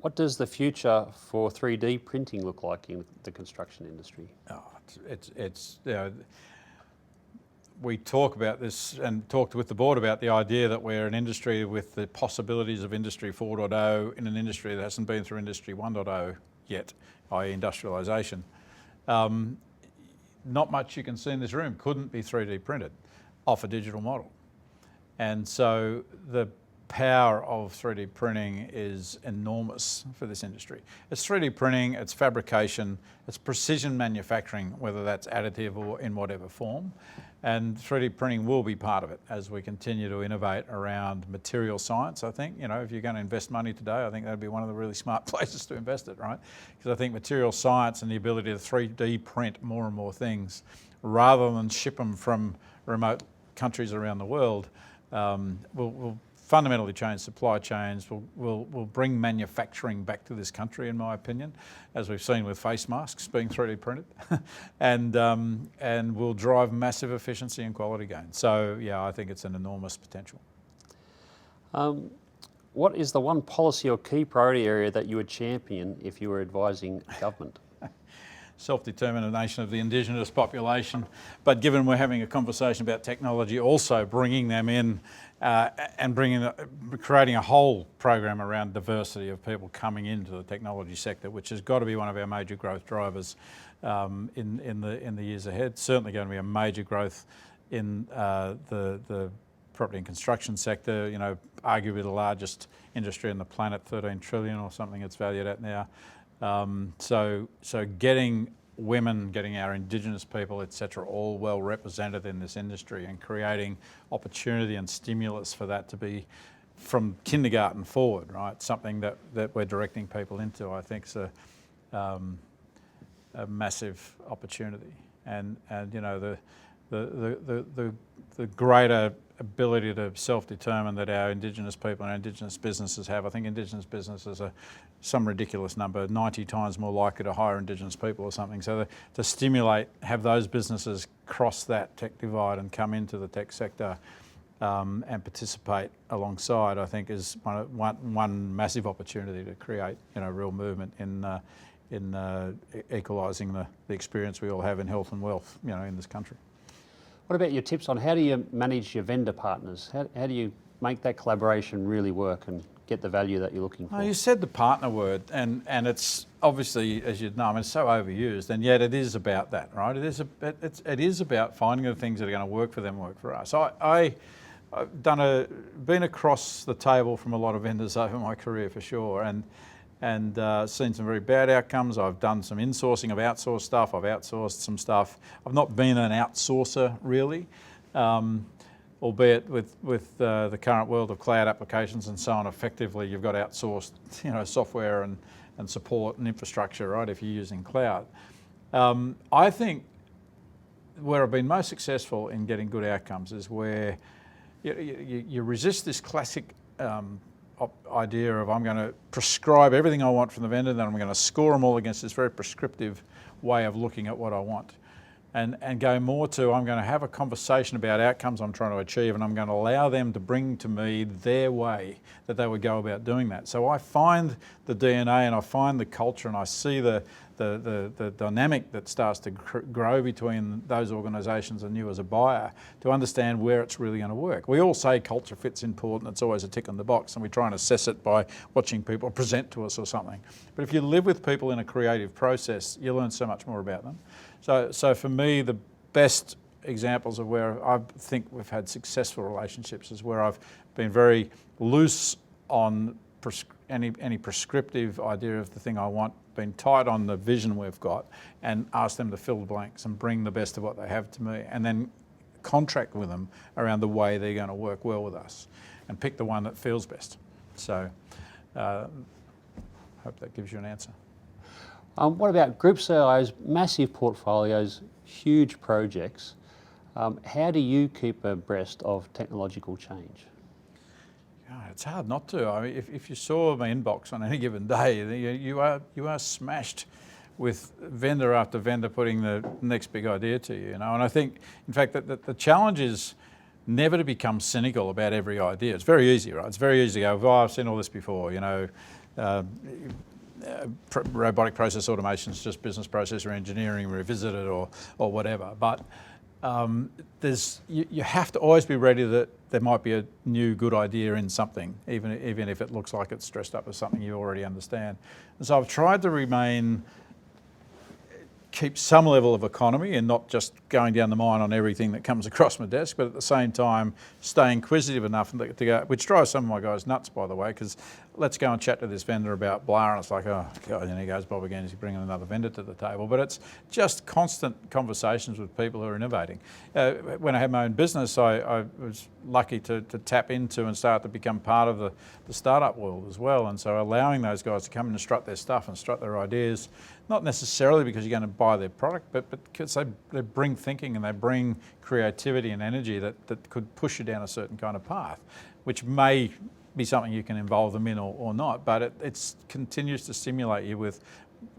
What does the future for 3D printing look like in the construction industry? Oh, it's you know, we talk about this and talked with the board about the idea that we're an industry with the possibilities of Industry 4.0 in an industry that hasn't been through Industry 1.0 yet, i.e. industrialisation. Not much you can see in this room couldn't be 3D printed off a digital model. And so the power of 3D printing is enormous for this industry. It's 3D printing, it's fabrication, it's precision manufacturing, whether that's additive or in whatever form. And 3D printing will be part of it as we continue to innovate around material science. I think, you know, if you're going to invest money today, I think that'd be one of the really smart places to invest it, right? Because I think material science and the ability to 3D print more and more things rather than ship them from remote countries around the world will fundamentally change supply chains, will bring manufacturing back to this country, in my opinion, as we've seen with face masks being 3D printed, and will drive massive efficiency and quality gains. So yeah, I think it's an enormous potential. What is the one policy or key priority area that you would champion if you were advising government? Self-determination of the Indigenous population, but given we're having a conversation about technology, also bringing them in and creating a whole program around diversity of people coming into the technology sector, which has got to be one of our major growth drivers in the years ahead. Certainly going to be a major growth in the property and construction sector. You know, arguably the largest industry on the planet, 13 trillion or something it's valued at now. So getting women, getting our Indigenous people, etc., all well represented in this industry and creating opportunity and stimulus for that to be from kindergarten forward, right? Something that we're directing people into, I think, is a massive opportunity. And you know, the greater ability to self-determine that our Indigenous people and our Indigenous businesses have. I think Indigenous businesses are some ridiculous number, 90 times more likely to hire Indigenous people or something. So to stimulate, have those businesses cross that tech divide and come into the tech sector and participate alongside, I think is one massive opportunity to create, you know, real movement in equalising the experience we all have in health and wealth, you know, in this country. What about your tips on how do you manage your vendor partners? How do you make that collaboration really work and get the value that you're looking for? Oh, you said the partner word, and it's obviously, as you know, I mean, it's so overused, and yet it is about that, right? It is about finding the things that are going to work for them, work for us. I've been across the table from a lot of vendors over my career for sure, and seen some very bad outcomes. I've done some insourcing of outsourced stuff. I've outsourced some stuff. I've not been an outsourcer really. Albeit with the current world of cloud applications and so on, effectively you've got outsourced, software and support and infrastructure, right, if you're using cloud. I think where I've been most successful in getting good outcomes is where you resist this classic idea of I'm going to prescribe everything I want from the vendor, then I'm going to score them all against this very prescriptive way of looking at what I want. And go more to, I'm going to have a conversation about outcomes I'm trying to achieve, and I'm going to allow them to bring to me their way that they would go about doing that. So I find the DNA and I find the culture and I see the dynamic that starts to grow between those organisations and you as a buyer to understand where it's really going to work. We all say culture fit's important, it's always a tick on the box, and we try and assess it by watching people present to us or something. But if you live with people in a creative process, you learn so much more about them. So for me, the best examples of where I think we've had successful relationships is where I've been very loose on any prescriptive idea of the thing I want, been tight on the vision we've got, and asked them to fill the blanks and bring the best of what they have to me, and then contract with them around the way they're going to work well with us, and pick the one that feels best. So, hope that gives you an answer. What about group CIOs, massive portfolios, huge projects? How do you keep abreast of technological change? It's hard not to. I mean, if you saw my inbox on any given day, you are smashed with vendor after vendor putting the next big idea to you. And I think, in fact, that the challenge is never to become cynical about every idea. It's very easy, right? It's very easy to go, I've seen all this before, robotic process automation is just business process or engineering revisited or whatever. But you have to always be ready that there might be a new good idea in something, even if it looks like it's dressed up as something you already understand. And so I've tried to keep some level of economy and not just going down the mine on everything that comes across my desk, but at the same time stay inquisitive enough to go, which drives some of my guys nuts, by the way, because let's go and chat to this vendor about blah, and it's like, oh God, and he goes, Bob again, he's bringing another vendor to the table. But it's just constant conversations with people who are innovating. When I had my own business, I was lucky to tap into and start to become part of the startup world as well. And so allowing those guys to come in and strut their stuff and strut their ideas, not necessarily because you're going to buy their product, but because they bring thinking and they bring creativity and energy that could push you down a certain kind of path, which may be something you can involve them in or not, but it continues to stimulate you with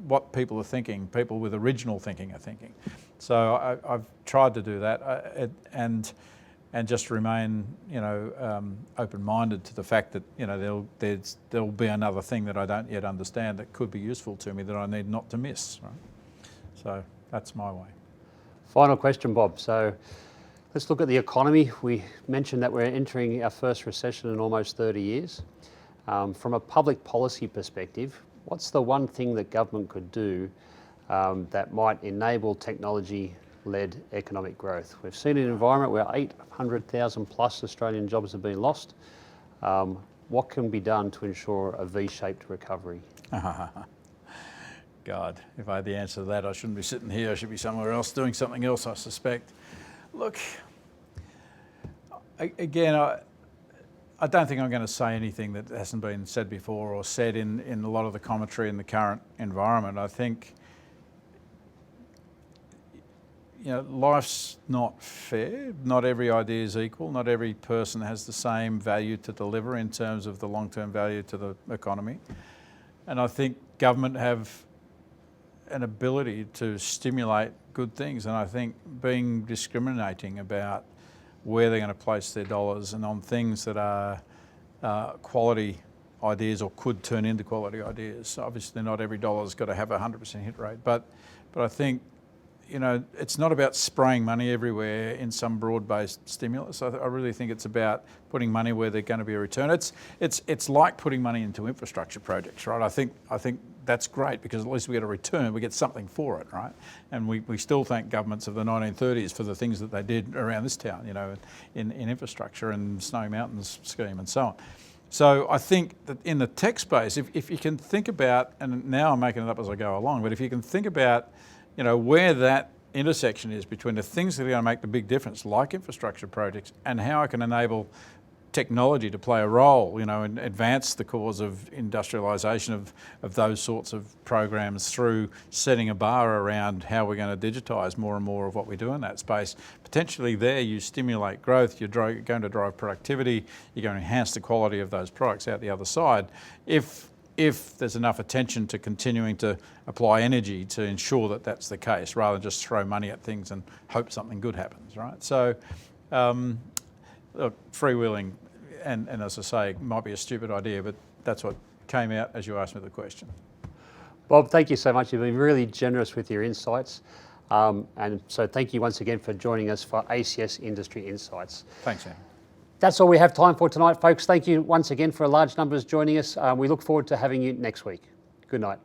what people are thinking, people with original thinking are thinking. So I've tried to do that and just remain, open-minded to the fact that, there'll be another thing that I don't yet understand that could be useful to me that I need not to miss, right? So that's my way. Final question, Bob. So let's look at the economy. We mentioned that we're entering our first recession in almost 30 years. From a public policy perspective, what's the one thing that government could do that might enable technology-led economic growth? We've seen an environment where 800,000 plus Australian jobs have been lost. What can be done to ensure a V-shaped recovery? God, if I had the answer to that, I shouldn't be sitting here. I should be somewhere else doing something else, I suspect. Look, again, I don't think I'm going to say anything that hasn't been said before or said in a lot of the commentary in the current environment. I think, life's not fair. Not every idea is equal. Not every person has the same value to deliver in terms of the long-term value to the economy. And I think government have an ability to stimulate good things, and I think being discriminating about where they're going to place their dollars and on things that are quality ideas or could turn into quality ideas. Obviously not every dollar's got to have a 100% hit rate, but I think it's not about spraying money everywhere in some broad-based stimulus. I really think it's about putting money where there's going to be a return. It's like putting money into infrastructure projects, right? I think that's great because at least we get a return, we get something for it, right? And we still thank governments of the 1930s for the things that they did around this town, in infrastructure and Snowy Mountains scheme and so on. So I think that in the tech space, if you can think about, and now I'm making it up as I go along, but if you can think about, where that intersection is between the things that are going to make the big difference, like infrastructure projects, and how I can enable technology to play a role, and advance the cause of industrialisation of those sorts of programs through setting a bar around how we're going to digitise more and more of what we do in that space. Potentially there you stimulate growth, you're going to drive productivity, you're going to enhance the quality of those products out the other side. If there's enough attention to continuing to apply energy to ensure that that's the case, rather than just throw money at things and hope something good happens, right? So, look, freewheeling, and as I say, might be a stupid idea, but that's what came out as you asked me the question. Bob, thank you so much. You've been really generous with your insights. And so thank you once again for joining us for ACS Industry Insights. Thanks, Andrew. That's all we have time for tonight, folks. Thank you once again for a large numbers joining us. We look forward to having you next week. Good night.